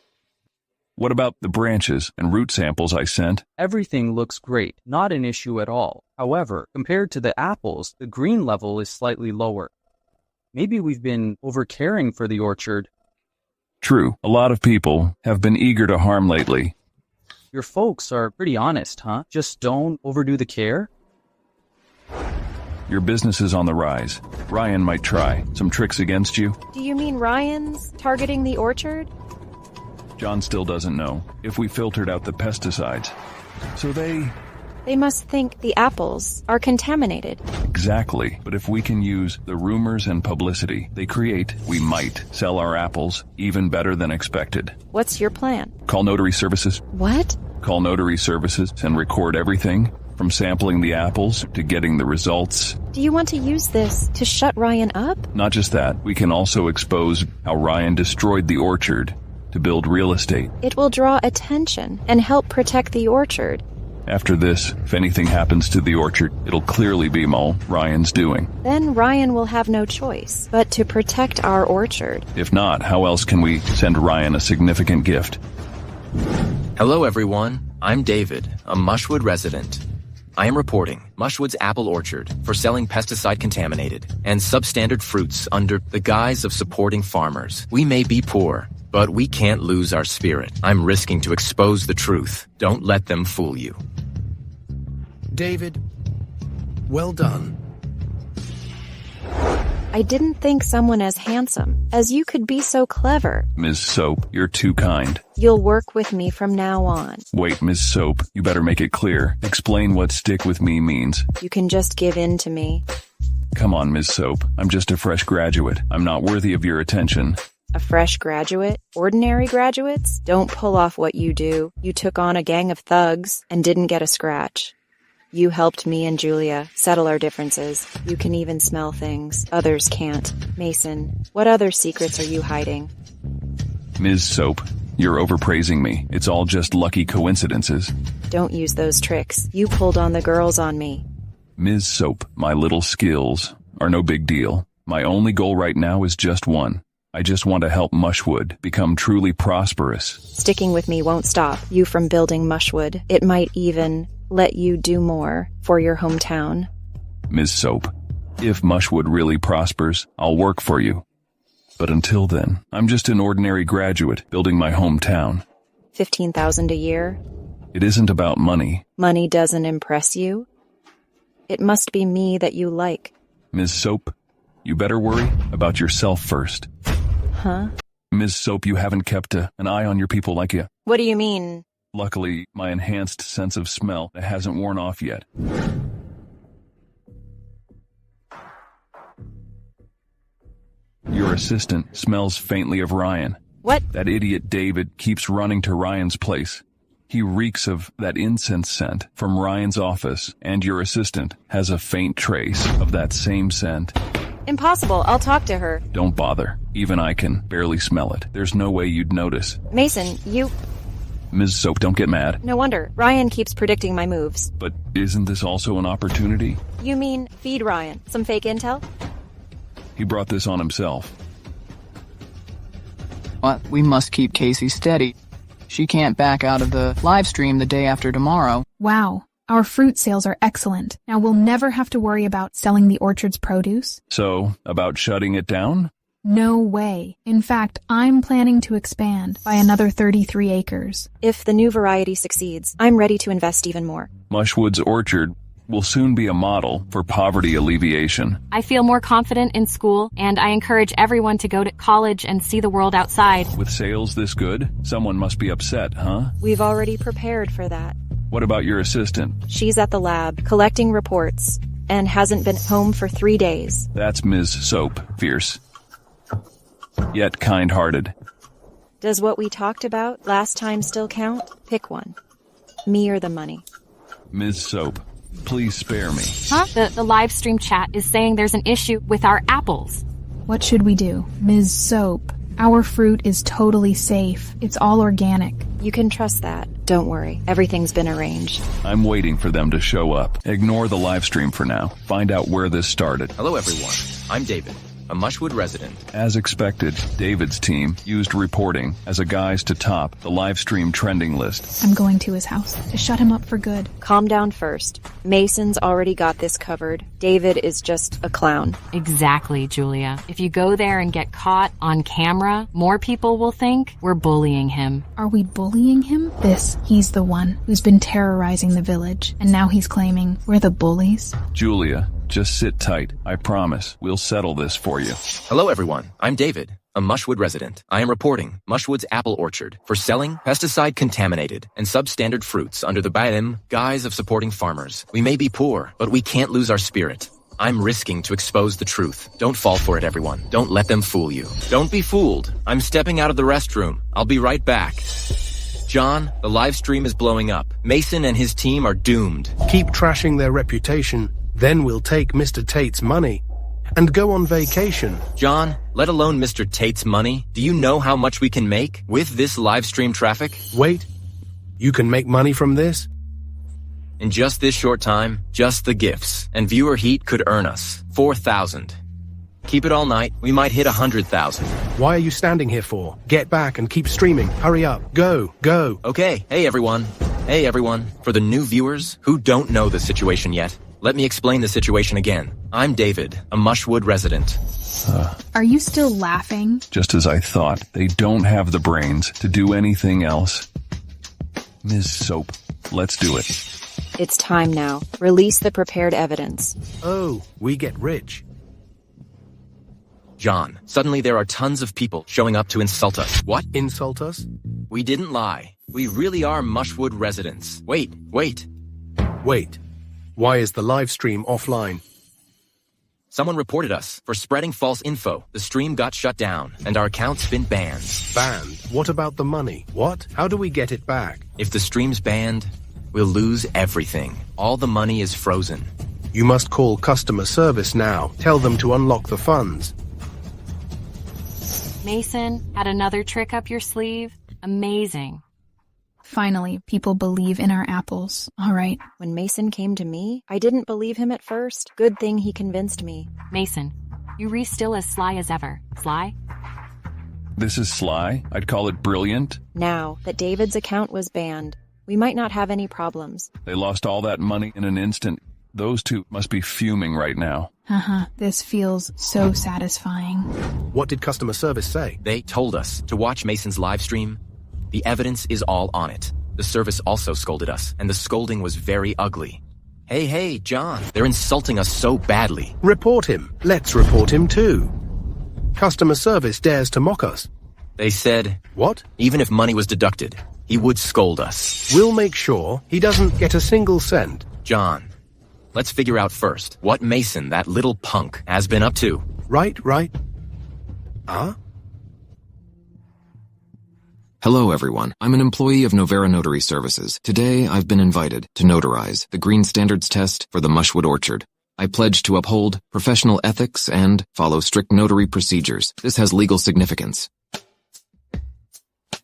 What about the branches and root samples I sent? Everything looks great, not an issue at all. However, compared to the apples, the green level is slightly lower. Maybe we've been over-caring for the orchard. True, a lot of people have been eager to harm lately. Your folks are pretty honest, huh? Just don't overdo the care? Your business is on the rise. Ryan might try some tricks against you. Do you mean Ryan's targeting the orchard? John still doesn't know if we filtered out the pesticides. So They must think the apples are contaminated. Exactly. But if we can use the rumors and publicity they create, we might sell our apples even better than expected. What's your plan? Call notary services. What? Call notary services and record everything, from sampling the apples to getting the results. Do you want to use this to shut Ryan up? Not just that, we can also expose how Ryan destroyed the orchard to build real estate. It will draw attention and help protect the orchard. After this, if anything happens to the orchard, it'll clearly be all Ryan's doing. Then Ryan will have no choice but to protect our orchard. If not, how else can we send Ryan a significant gift? Hello, everyone. I'm David, a Mushwood resident. I am reporting Mushwood's apple orchard for selling pesticide-contaminated and substandard fruits under the guise of supporting farmers. We may be poor, but we can't lose our spirit. I'm risking to expose the truth. Don't let them fool you. David, well done. I didn't think someone as handsome as you could be so clever. Ms. Soap, you're too kind. You'll work with me from now on. Wait, Ms. Soap, you better make it clear. Explain what stick with me means. You can just give in to me. Come on, Ms. Soap. I'm just a fresh graduate. I'm not worthy of your attention. A fresh graduate? Ordinary graduates don't pull off what you do. You took on a gang of thugs and didn't get a scratch. You helped me and Julia settle our differences. You can even smell things others can't. Mason, what other secrets are you hiding? Ms. Soap, you're overpraising me. It's all just lucky coincidences. Don't use those tricks. You pulled on the girls on me. Ms. Soap, my little skills are no big deal. My only goal right now is just one. I just want to help Mushwood become truly prosperous. Sticking with me won't stop you from building Mushwood. It might even let you do more for your hometown. Ms. Soap, if Mushwood really prospers, I'll work for you. But until then, I'm just an ordinary graduate building my hometown. $15,000 a year? It isn't about money. Money doesn't impress you? It must be me that you like. Ms. Soap, you better worry about yourself first. Huh? Ms. Soap, you haven't kept an eye on your people like you. What do you mean? Luckily, my enhanced sense of smell hasn't worn off yet. Your assistant smells faintly of Ryan. What? That idiot David keeps running to Ryan's place. He reeks of that incense scent from Ryan's office, and your assistant has a faint trace of that same scent. Impossible. I'll talk to her. Don't bother. Even I can barely smell it. There's no way you'd notice. Mason, you... Ms. Soap, don't get mad. No wonder. Ryan keeps predicting my moves. But isn't this also an opportunity? You mean feed Ryan some fake intel? He brought this on himself. But we must keep Casey steady. She can't back out of the live stream the day after tomorrow. Wow, our fruit sales are excellent. Now we'll never have to worry about selling the orchard's produce. So, about shutting it down? No way. In fact, I'm planning to expand by another 33 acres. If the new variety succeeds, I'm ready to invest even more. Mushwood's orchard will soon be a model for poverty alleviation. I feel more confident in school, and I encourage everyone to go to college and see the world outside. With sales this good, someone must be upset, huh? We've already prepared for that. What about your assistant? She's at the lab, collecting reports, and hasn't been home for 3 days. That's Ms. Soap, fierce, yet kind-hearted. Does what we talked about last time still count? Pick one. Me or the money. Ms. Soap, please spare me. Huh? The live stream chat is saying there's an issue with our apples. What should we do? Ms. Soap, Our fruit is totally safe. It's all organic. You can trust that. Don't worry. Everything's been arranged. I'm waiting for them to show up. Ignore the live stream for now. Find out where this started. Hello, everyone. I'm David, a Mushwood resident. As expected, David's team used reporting as a guise to top the live stream trending list. I'm going to his house to shut him up for good. Calm down first. Mason's already got this covered. David is just a clown. Exactly, Julia. If you go there and get caught on camera, more people will think we're bullying him. Are we bullying him? He's the one who's been terrorizing the village, and now he's claiming we're the bullies. Julia, just sit tight. I promise we'll settle this for you. Hello, everyone. I'm David, a Mushwood resident. I am reporting Mushwood's apple orchard for selling pesticide-contaminated and substandard fruits under the guise of supporting farmers. We may be poor, but we can't lose our spirit. I'm risking to expose the truth. Don't fall for it, everyone. Don't let them fool you. Don't be fooled. I'm stepping out of the restroom. I'll be right back. John, the live stream is blowing up. Mason and his team are doomed. Keep trashing their reputation, then we'll take Mr. Tate's money and go on vacation. John, let alone Mr. Tate's money, do you know how much we can make with this live stream traffic? Wait, you can make money from this? In just this short time, just the gifts and viewer heat could earn us 4,000. Keep it all night, we might hit 100,000. Why are you standing here for? Get back and keep streaming. Hurry up. Go, go. Okay, hey everyone. Hey everyone. For the new viewers who don't know the situation yet, let me explain the situation again. I'm David, a Mushwood resident. Are you still laughing? Just as I thought, they don't have the brains to do anything else. Ms. Soap, let's do it. It's time now. Release the prepared evidence. Oh, we get rich. John, suddenly there are tons of people showing up to insult us. What? Insult us? We didn't lie. We really are Mushwood residents. Wait. Wait. Why is the live stream offline? Someone reported us for spreading false info. The stream got shut down, and our account's been banned. Banned? What about the money? What? How do we get it back? If the stream's banned, we'll lose everything. All the money is frozen. You must call customer service now. Tell them to unlock the funds. Mason, had another trick up your sleeve? Amazing. Finally, people believe in our apples. All right. When Mason came to me, I didn't believe him at first. Good thing he convinced me. Mason, you re-still as sly as ever. Sly? This is sly? I'd call it brilliant. Now that David's account was banned, we might not have any problems. They lost all that money in an instant. Those two must be fuming right now. This feels so satisfying. What did customer service say? They told us to watch Mason's live stream. The evidence is all on it. The service also scolded us, and the scolding was very ugly. Hey, John, they're insulting us so badly. Report him. Let's report him too. Customer service dares to mock us. They said, what? Even if money was deducted, he would scold us. We'll make sure he doesn't get a single cent. John, let's figure out first what Mason, that little punk, has been up to. Right. Hello, everyone. I'm an employee of Novera Notary Services. Today, I've been invited to notarize the Green Standards Test for the Mushwood Orchard. I pledge to uphold professional ethics and follow strict notary procedures. This has legal significance.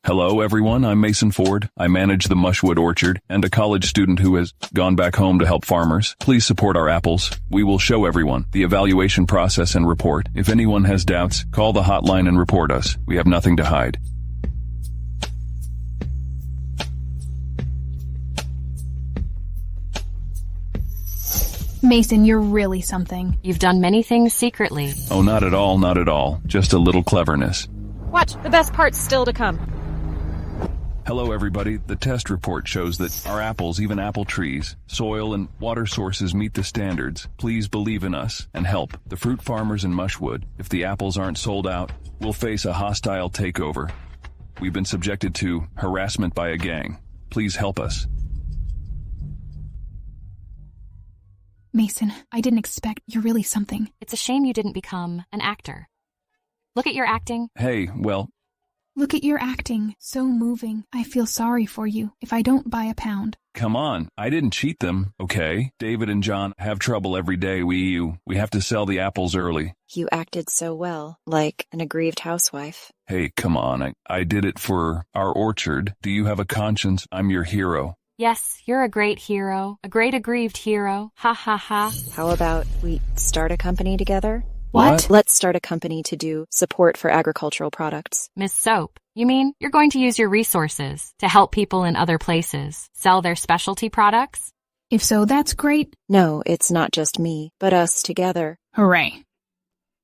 Hello, everyone. I'm Mason Ford. I manage the Mushwood Orchard and a college student who has gone back home to help farmers. Please support our apples. We will show everyone the evaluation process and report. If anyone has doubts, call the hotline and report us. We have nothing to hide. Mason, you're really something. You've done many things secretly. Oh, not at all. Just a little cleverness. Watch, the best part's still to come. Hello, everybody. The test report shows that our apples, even apple trees, soil, and water sources meet the standards. Please believe in us and help the fruit farmers in Mushwood. If the apples aren't sold out, we'll face a hostile takeover. We've been subjected to harassment by a gang. Please help us. Mason, I didn't expect you're really something. It's a shame you didn't become an actor. Look at your acting. Hey, well, Look at your acting. So moving. I feel sorry for you if I don't buy a pound. Come on, I didn't cheat them, okay? David and John have trouble every day. We have to sell the apples early. You acted so well, like an aggrieved housewife. Hey, come on, I did it for our orchard. Do you have a conscience? I'm your hero. Yes, you're a great hero. A great aggrieved hero. Ha ha ha. How about we start a company together? What? Let's start a company to do support for agricultural products. Miss Soap, you mean you're going to use your resources to help people in other places sell their specialty products? If so, that's great. No, it's not just me, but us together. Hooray.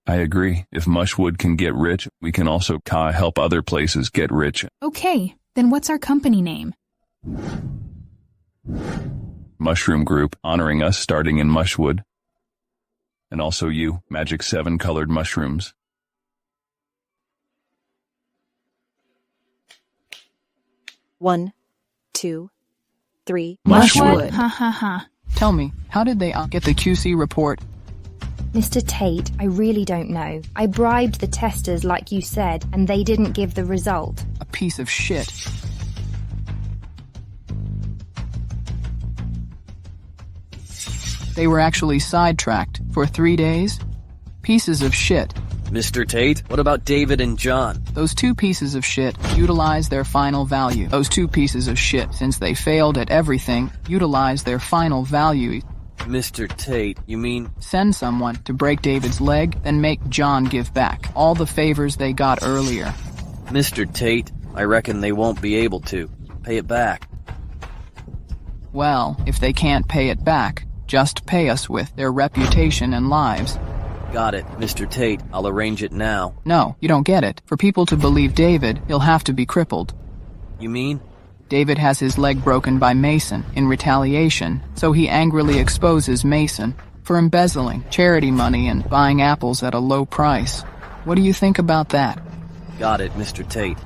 I agree. If Mushwood can get rich, we can also help other places get rich. Okay, then what's our company name? Mushroom Group, honoring us starting in Mushwood. And also you, magic 7 colored mushrooms. One, 2, 3. Mushwood. Ha ha ha. Tell me, how did they get the QC report? Mr. Tate, I really don't know. I bribed the testers like you said, and they didn't give the result. A piece of shit. They were actually sidetracked for 3 days? Pieces of shit. Mr. Tate, what about David and John? Those 2 pieces of shit utilized their final value. Those 2 pieces of shit, since they failed at everything, utilized their final value. Mr. Tate, you mean? Send someone to break David's leg, then make John give back all the favors they got earlier. Mr. Tate, I reckon they won't be able to. Pay it back. Well, if they can't pay it back, just pay us with their reputation and lives. Got it, Mr. Tate. I'll arrange it now. No, you don't get it. For people to believe David, he'll have to be crippled. You mean? David has his leg broken by Mason in retaliation, so he angrily exposes Mason for embezzling charity money and buying apples at a low price. What do you think about that? Got it, Mr. Tate.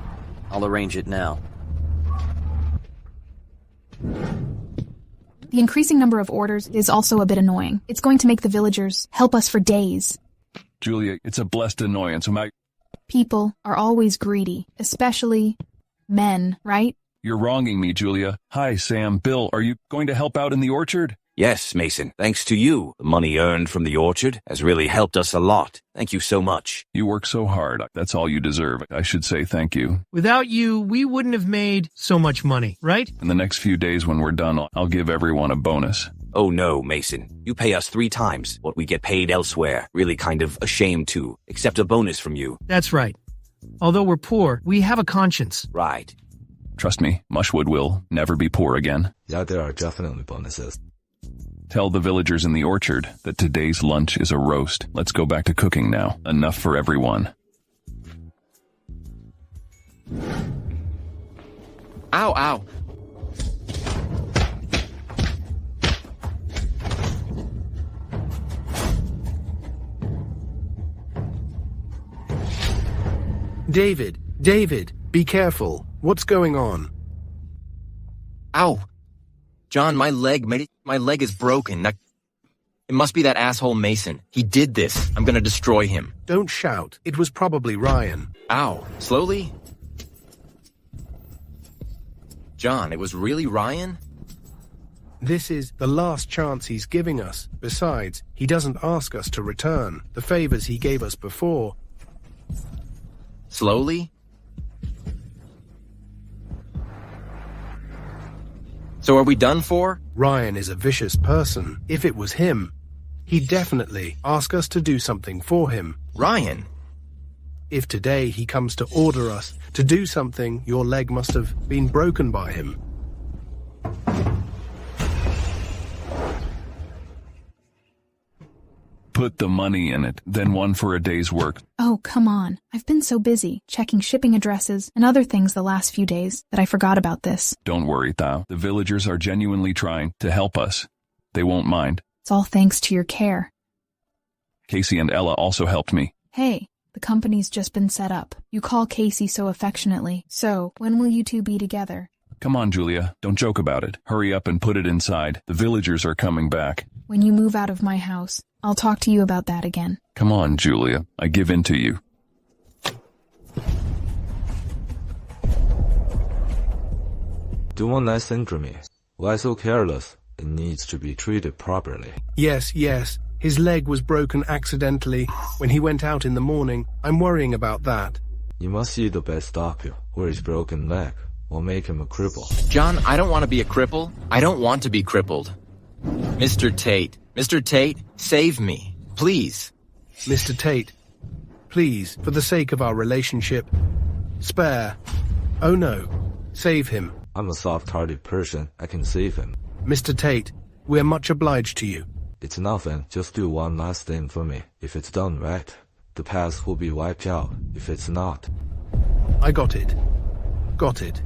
I'll arrange it now. The increasing number of orders is also a bit annoying. It's going to make the villagers help us for days. Julia, it's a blessed annoyance. People are always greedy, especially men, right? You're wronging me, Julia. Hi, Sam. Bill, are you going to help out in the orchard? Yes, Mason. Thanks to you. The money earned from the orchard has really helped us a lot. Thank you so much. You work so hard. That's all you deserve. I should say thank you. Without you, we wouldn't have made so much money, right? In the next few days when we're done, I'll give everyone a bonus. Oh no, Mason. You pay us 3 times what we get paid elsewhere. Really kind of ashamed to accept a bonus from you. That's right. Although we're poor, we have a conscience. Right. Trust me, Mushwood will never be poor again. Yeah, there are definitely bonuses. Tell the villagers in the orchard that today's lunch is a roast. Let's go back to cooking now. Enough for everyone. Ow, ow. David, be careful. What's going on? Ow. John, my leg is broken. It must be that asshole Mason. He did this. I'm gonna destroy him. Don't shout. It was probably Ryan. Ow. Slowly? John, it was really Ryan? This is the last chance he's giving us. Besides, he doesn't ask us to return the favors he gave us before. Slowly? So are we done for? Ryan is a vicious person. If it was him, he'd definitely ask us to do something for him. Ryan? If today he comes to order us to do something, your leg must have been broken by him. Put the money in it, then one for a day's work. Oh, come on. I've been so busy checking shipping addresses and other things the last few days that I forgot about this. Don't worry, Thao. The villagers are genuinely trying to help us. They won't mind. It's all thanks to your care. Casey and Ella also helped me. Hey, the company's just been set up. You call Casey so affectionately. So, when will you two be together? Come on, Julia. Don't joke about it. Hurry up and put it inside. The villagers are coming back. When you move out of my house, I'll talk to you about that again. Come on, Julia. I give in to you. Do one last thing for me. Why so careless? It needs to be treated properly. Yes, yes. His leg was broken accidentally when he went out in the morning. I'm worrying about that. You must see the best doctor, or his broken leg will make him a cripple. John, I don't want to be a cripple. I don't want to be crippled. Mr. Tate, save me, please. Mr. Tate, please, for the sake of our relationship, spare. Oh no, save him. I'm a soft-hearted person. I can save him. Mr. Tate, we're much obliged to you. It's nothing. Just do one last thing for me. If it's done right, the past will be wiped out. If it's not. I got it. Got it.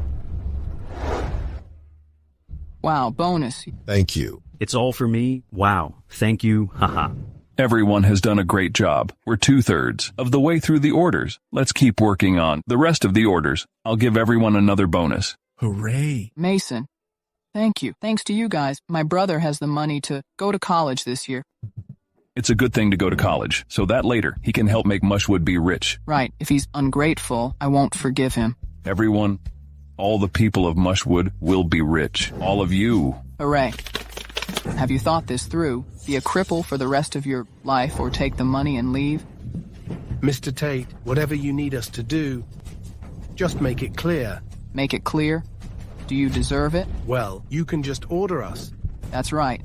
Wow, bonus. Thank you. It's all for me? Wow. Thank you. Haha. Everyone has done a great job. We're 2/3 of the way through the orders. Let's keep working on the rest of the orders. I'll give everyone another bonus. Hooray. Mason, thank you. Thanks to you guys, my brother has the money to go to college this year. It's a good thing to go to college, so that later he can help make Mushwood be rich. Right, if he's ungrateful, I won't forgive him. Everyone, all the people of Mushwood will be rich. All of you. Hooray. Have you thought this through? Be a cripple for the rest of your life or take the money and leave? Mr. Tate, whatever you need us to do, just make it clear. Make it clear? Do you deserve it? Well, you can just order us. That's right.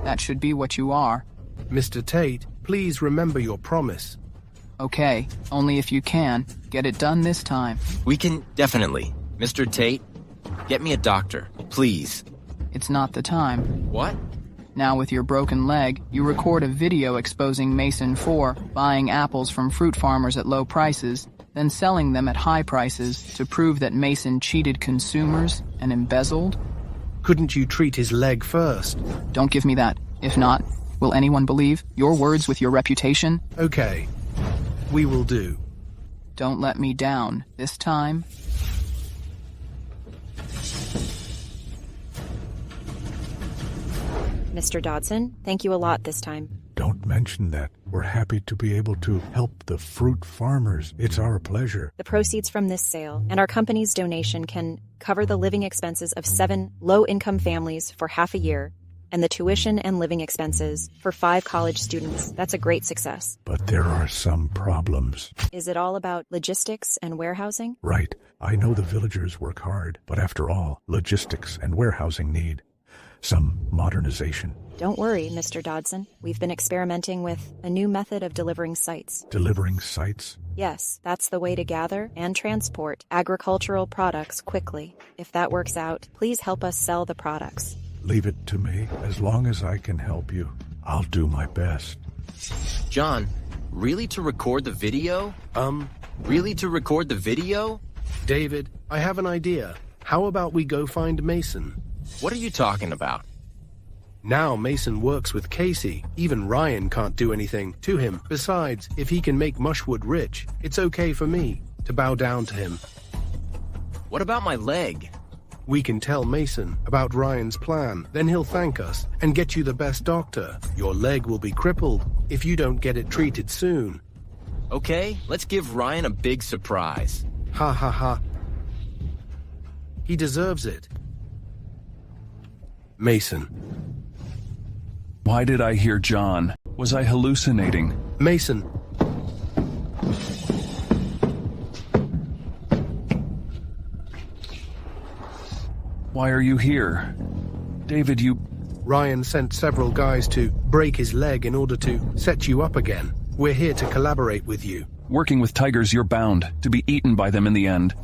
That should be what you are. Mr. Tate, please remember your promise. Okay, only if you can. Get it done this time. We can definitely. Mr. Tate, get me a doctor, please. It's not the time. What? Now with your broken leg, you record a video exposing Mason for buying apples from fruit farmers at low prices, then selling them at high prices to prove that Mason cheated consumers and embezzled? Couldn't you treat his leg first? Don't give me that. If not, will anyone believe your words with your reputation? Okay, we will do. Don't let me down this time. Mr. Dodson, thank you a lot this time. Don't mention that. We're happy to be able to help the fruit farmers. It's our pleasure. The proceeds from this sale and our company's donation can cover the living expenses of 7 low-income families for half a year and the tuition and living expenses for 5 college students. That's a great success. But there are some problems. Is it all about logistics and warehousing? Right. I know the villagers work hard, but after all, logistics and warehousing need some modernization. Don't worry, Mr. Dodson. We've been experimenting with a new method of delivering sites. Delivering sites? Yes, that's the way to gather and transport agricultural products quickly. If that works out, please help us sell the products. Leave it to me. As long as I can help you, I'll do my best. John, really to record the video? Really to record the video? David, I have an idea. How about we go find Mason? What are you talking about? Now Mason works with Casey. Even Ryan can't do anything to him. Besides, if he can make Mushwood rich, it's okay for me to bow down to him. What about my leg? We can tell Mason about Ryan's plan. Then he'll thank us and get you the best doctor. Your leg will be crippled if you don't get it treated soon. Okay, let's give Ryan a big surprise. Ha ha ha. He deserves it. Mason. Why did I hear John? Was I hallucinating? Mason. Why are you here? David, you... Ryan sent several guys to break his leg in order to set you up again. We're here to collaborate with you. Working with tigers, you're bound to be eaten by them in the end.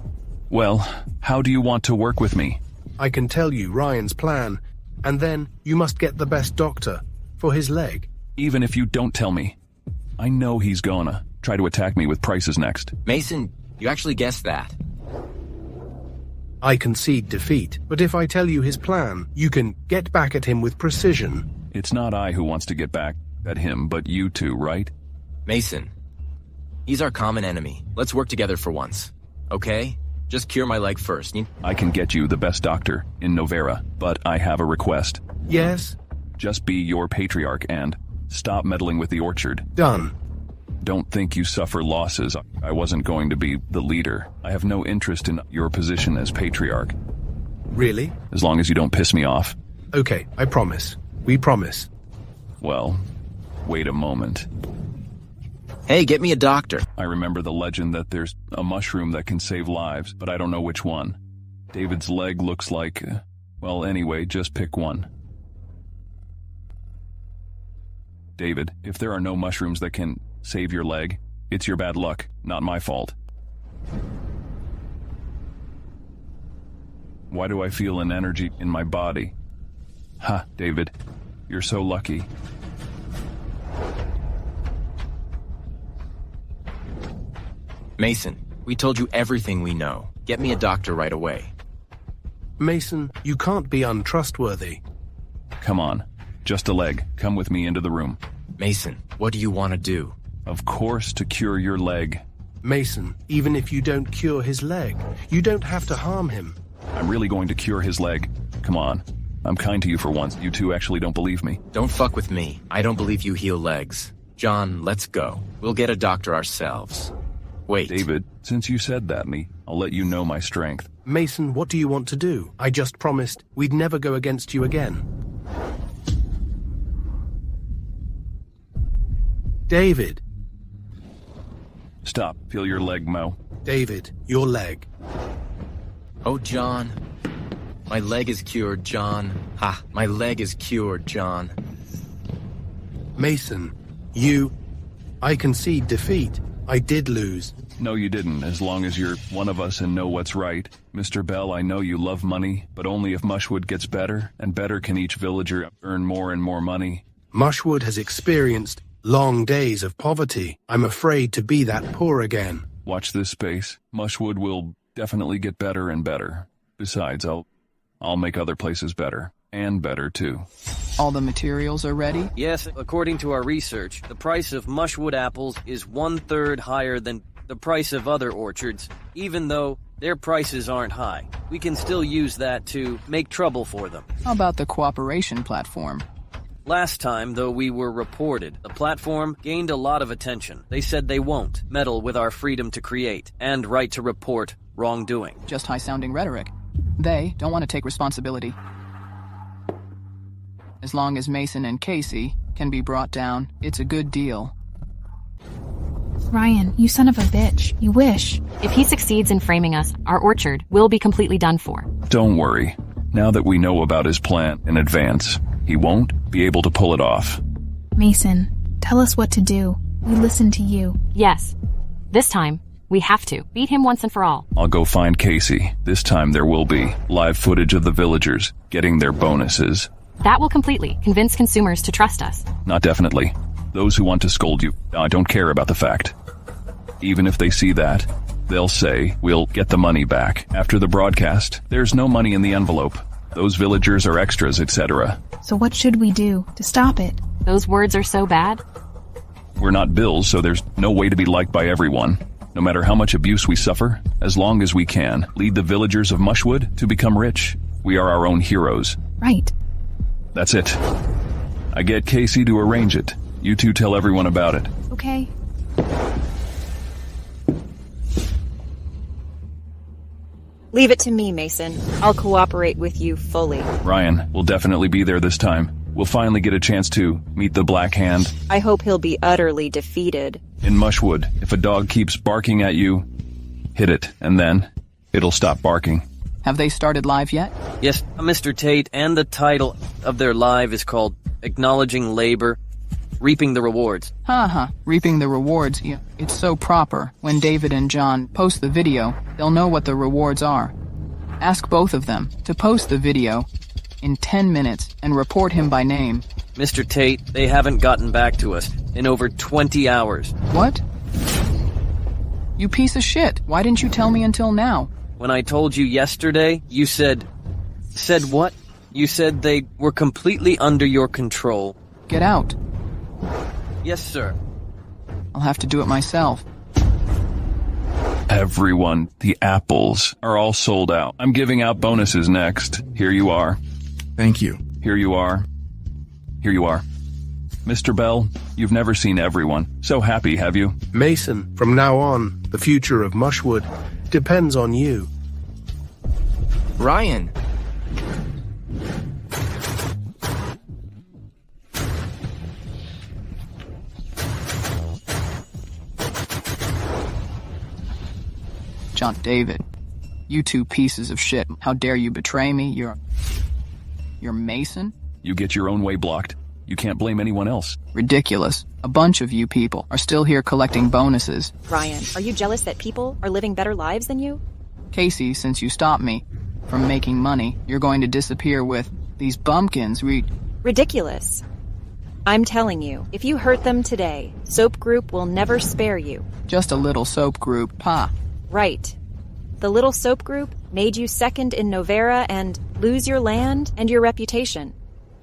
Well, how do you want to work with me? I can tell you Ryan's plan, and then you must get the best doctor for his leg. Even if you don't tell me, I know he's gonna try to attack me with prices next. Mason, you actually guessed that. I concede defeat, but if I tell you his plan, you can get back at him with precision. It's not I who wants to get back at him, but you two, right? Mason, he's our common enemy. Let's work together for once, okay? Just cure my leg first. I can get you the best doctor in Novera, but I have a request. Yes? Just be your patriarch and stop meddling with the orchard. Done. Don't think you suffer losses. I wasn't going to be the leader. I have no interest in your position as patriarch. Really? As long as you don't piss me off. Okay, I promise. We promise. Well, wait a moment. Hey, get me a doctor. I remember the legend that there's a mushroom that can save lives, but I don't know which one. David's leg looks like... well, anyway, just pick one. David, if there are no mushrooms that can save your leg, it's your bad luck, not my fault. Why do I feel an energy in my body? Ha, David, you're so lucky. Mason, we told you everything we know. Get me a doctor right away. Mason, you can't be untrustworthy. Come on, just a leg. Come with me into the room. Mason, what do you want to do? Of course, to cure your leg. Mason, even if you don't cure his leg, you don't have to harm him. I'm really going to cure his leg. Come on. I'm kind to you for once. You two actually don't believe me. Don't fuck with me. I don't believe you heal legs. John, let's go. We'll get a doctor ourselves. Wait. David, since you said that, I'll let you know my strength. Mason, what do you want to do? I just promised we'd never go against you again. David. Stop. Feel your leg, Mo. David, your leg. Oh, John. My leg is cured, John. Ha, my leg is cured, John. Mason, I concede defeat. I did lose. No, you didn't, as long as you're one of us and know what's right. Mr. Bell, I know you love money, but only if Mushwood gets better, and better can each villager earn more and more money. Mushwood has experienced long days of poverty. I'm afraid to be that poor again. Watch this space. Mushwood will definitely get better and better. Besides, I'll make other places better. And better, too. All the materials are ready? Yes, according to our research, the price of Mushwood apples is 1/3 higher than the price of other orchards, even though their prices aren't high. We can still use that to make trouble for them. How about the cooperation platform? Last time, though we were reported, the platform gained a lot of attention. They said they won't meddle with our freedom to create and right to report wrongdoing. Just high-sounding rhetoric. They don't want to take responsibility. As long as Mason and Casey can be brought down, it's a good deal. Ryan, you son of a bitch. You wish. If he succeeds in framing us, our orchard will be completely done for. Don't worry. Now that we know about his plan in advance, he won't be able to pull it off. Mason, tell us what to do. We listen to you. Yes. This time, we have to. Beat him once and for all. I'll go find Casey. This time there will be live footage of the villagers getting their bonuses. That will completely convince consumers to trust us. Not definitely. Those who want to scold you, I don't care about the fact. Even if they see that, they'll say, we'll get the money back. After the broadcast, there's no money in the envelope. Those villagers are extras, etc. So what should we do to stop it? Those words are so bad. We're not bills, so there's no way to be liked by everyone. No matter how much abuse we suffer, as long as we can, lead the villagers of Mushwood to become rich. We are our own heroes. Right. That's it. I get Casey to arrange it. You two tell everyone about it. Okay. Leave it to me, Mason. I'll cooperate with you fully. Ryan will definitely be there this time. We'll finally get a chance to meet the Black Hand. I hope he'll be utterly defeated. In Mushwood, if a dog keeps barking at you, hit it, and then it'll stop barking. Have they started live yet? Yes, Mr. Tate, and the title of their live is called Acknowledging Labor, Reaping the Rewards. Reaping the rewards. Yeah, it's so proper. When David and John post the video, they'll know what the rewards are. Ask both of them to post the video in 10 minutes and report him by name. Mr. Tate, they haven't gotten back to us in over 20 hours. What? You piece of shit. Why didn't you tell me until now? When I told you yesterday, you said... Said what? You said they were completely under your control. Get out. Yes, sir. I'll have to do it myself. Everyone, the apples are all sold out. I'm giving out bonuses next. Here you are. Thank you. Here you are. Here you are. Mr. Bell, you've never seen everyone so happy, have you? Mason, from now on, the future of Mushwood depends on you. Ryan, John David, you two pieces of shit. How dare you betray me? You're Mason? You get your own way blocked. You can't blame anyone else. Ridiculous. A bunch of you people are still here collecting bonuses. Ryan, are you jealous that people are living better lives than you? Casey, since you stopped me from making money, you're going to disappear with these bumpkins. Ridiculous. I'm telling you, if you hurt them today, Soap Group will never spare you. Just a little soap group, pa. Right. The little Soap Group made you second in Novera and lose your land and your reputation.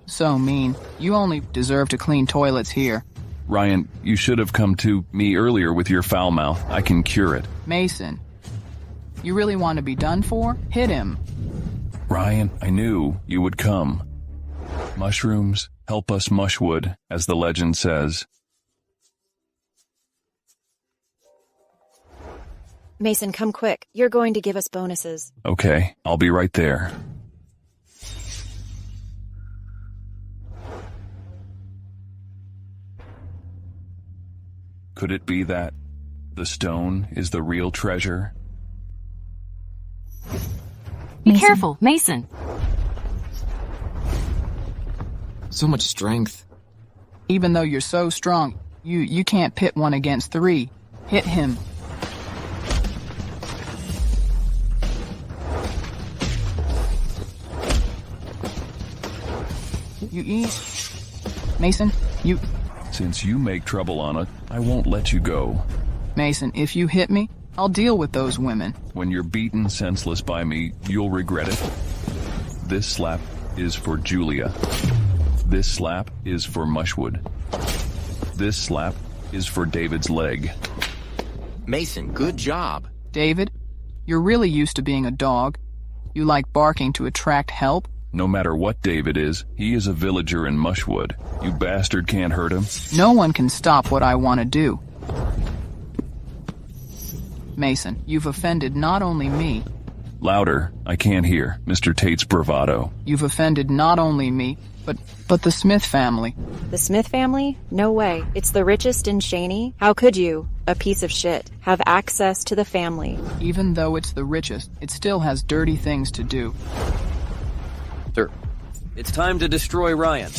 So mean. You only deserve to clean toilets here. Ryan, you should have come to me earlier with your foul mouth. I can cure it. Mason, you really want to be done for? Hit him. Ryan, I knew you would come. Mushrooms help us Mushwood, as the legend says. Mason, come quick. You're going to give us bonuses. Okay, I'll be right there. Could it be that the stone is the real treasure? Be careful, Mason. So much strength. Even though you're so strong, you can't pit one against three. Hit him. You eat. Mason, you... Since you make trouble on it, I won't let you go. Mason, if you hit me, I'll deal with those women. When you're beaten senseless by me, you'll regret it. This slap is for Julia. This slap is for Mushwood. This slap is for David's leg. Mason, good job. David, you're really used to being a dog. You like barking to attract help. No matter what David is, he is a villager in Mushwood. You bastard can't hurt him. No one can stop what I want to do. Mason, you've offended not only me. Louder, I can't hear. Mr. Tate's bravado. You've offended not only me, but the Smith family. The Smith family? No way. It's the richest in Shaney. How could you, a piece of shit, have access to the family? Even though it's the richest, it still has dirty things to do. It's time to destroy Ryan.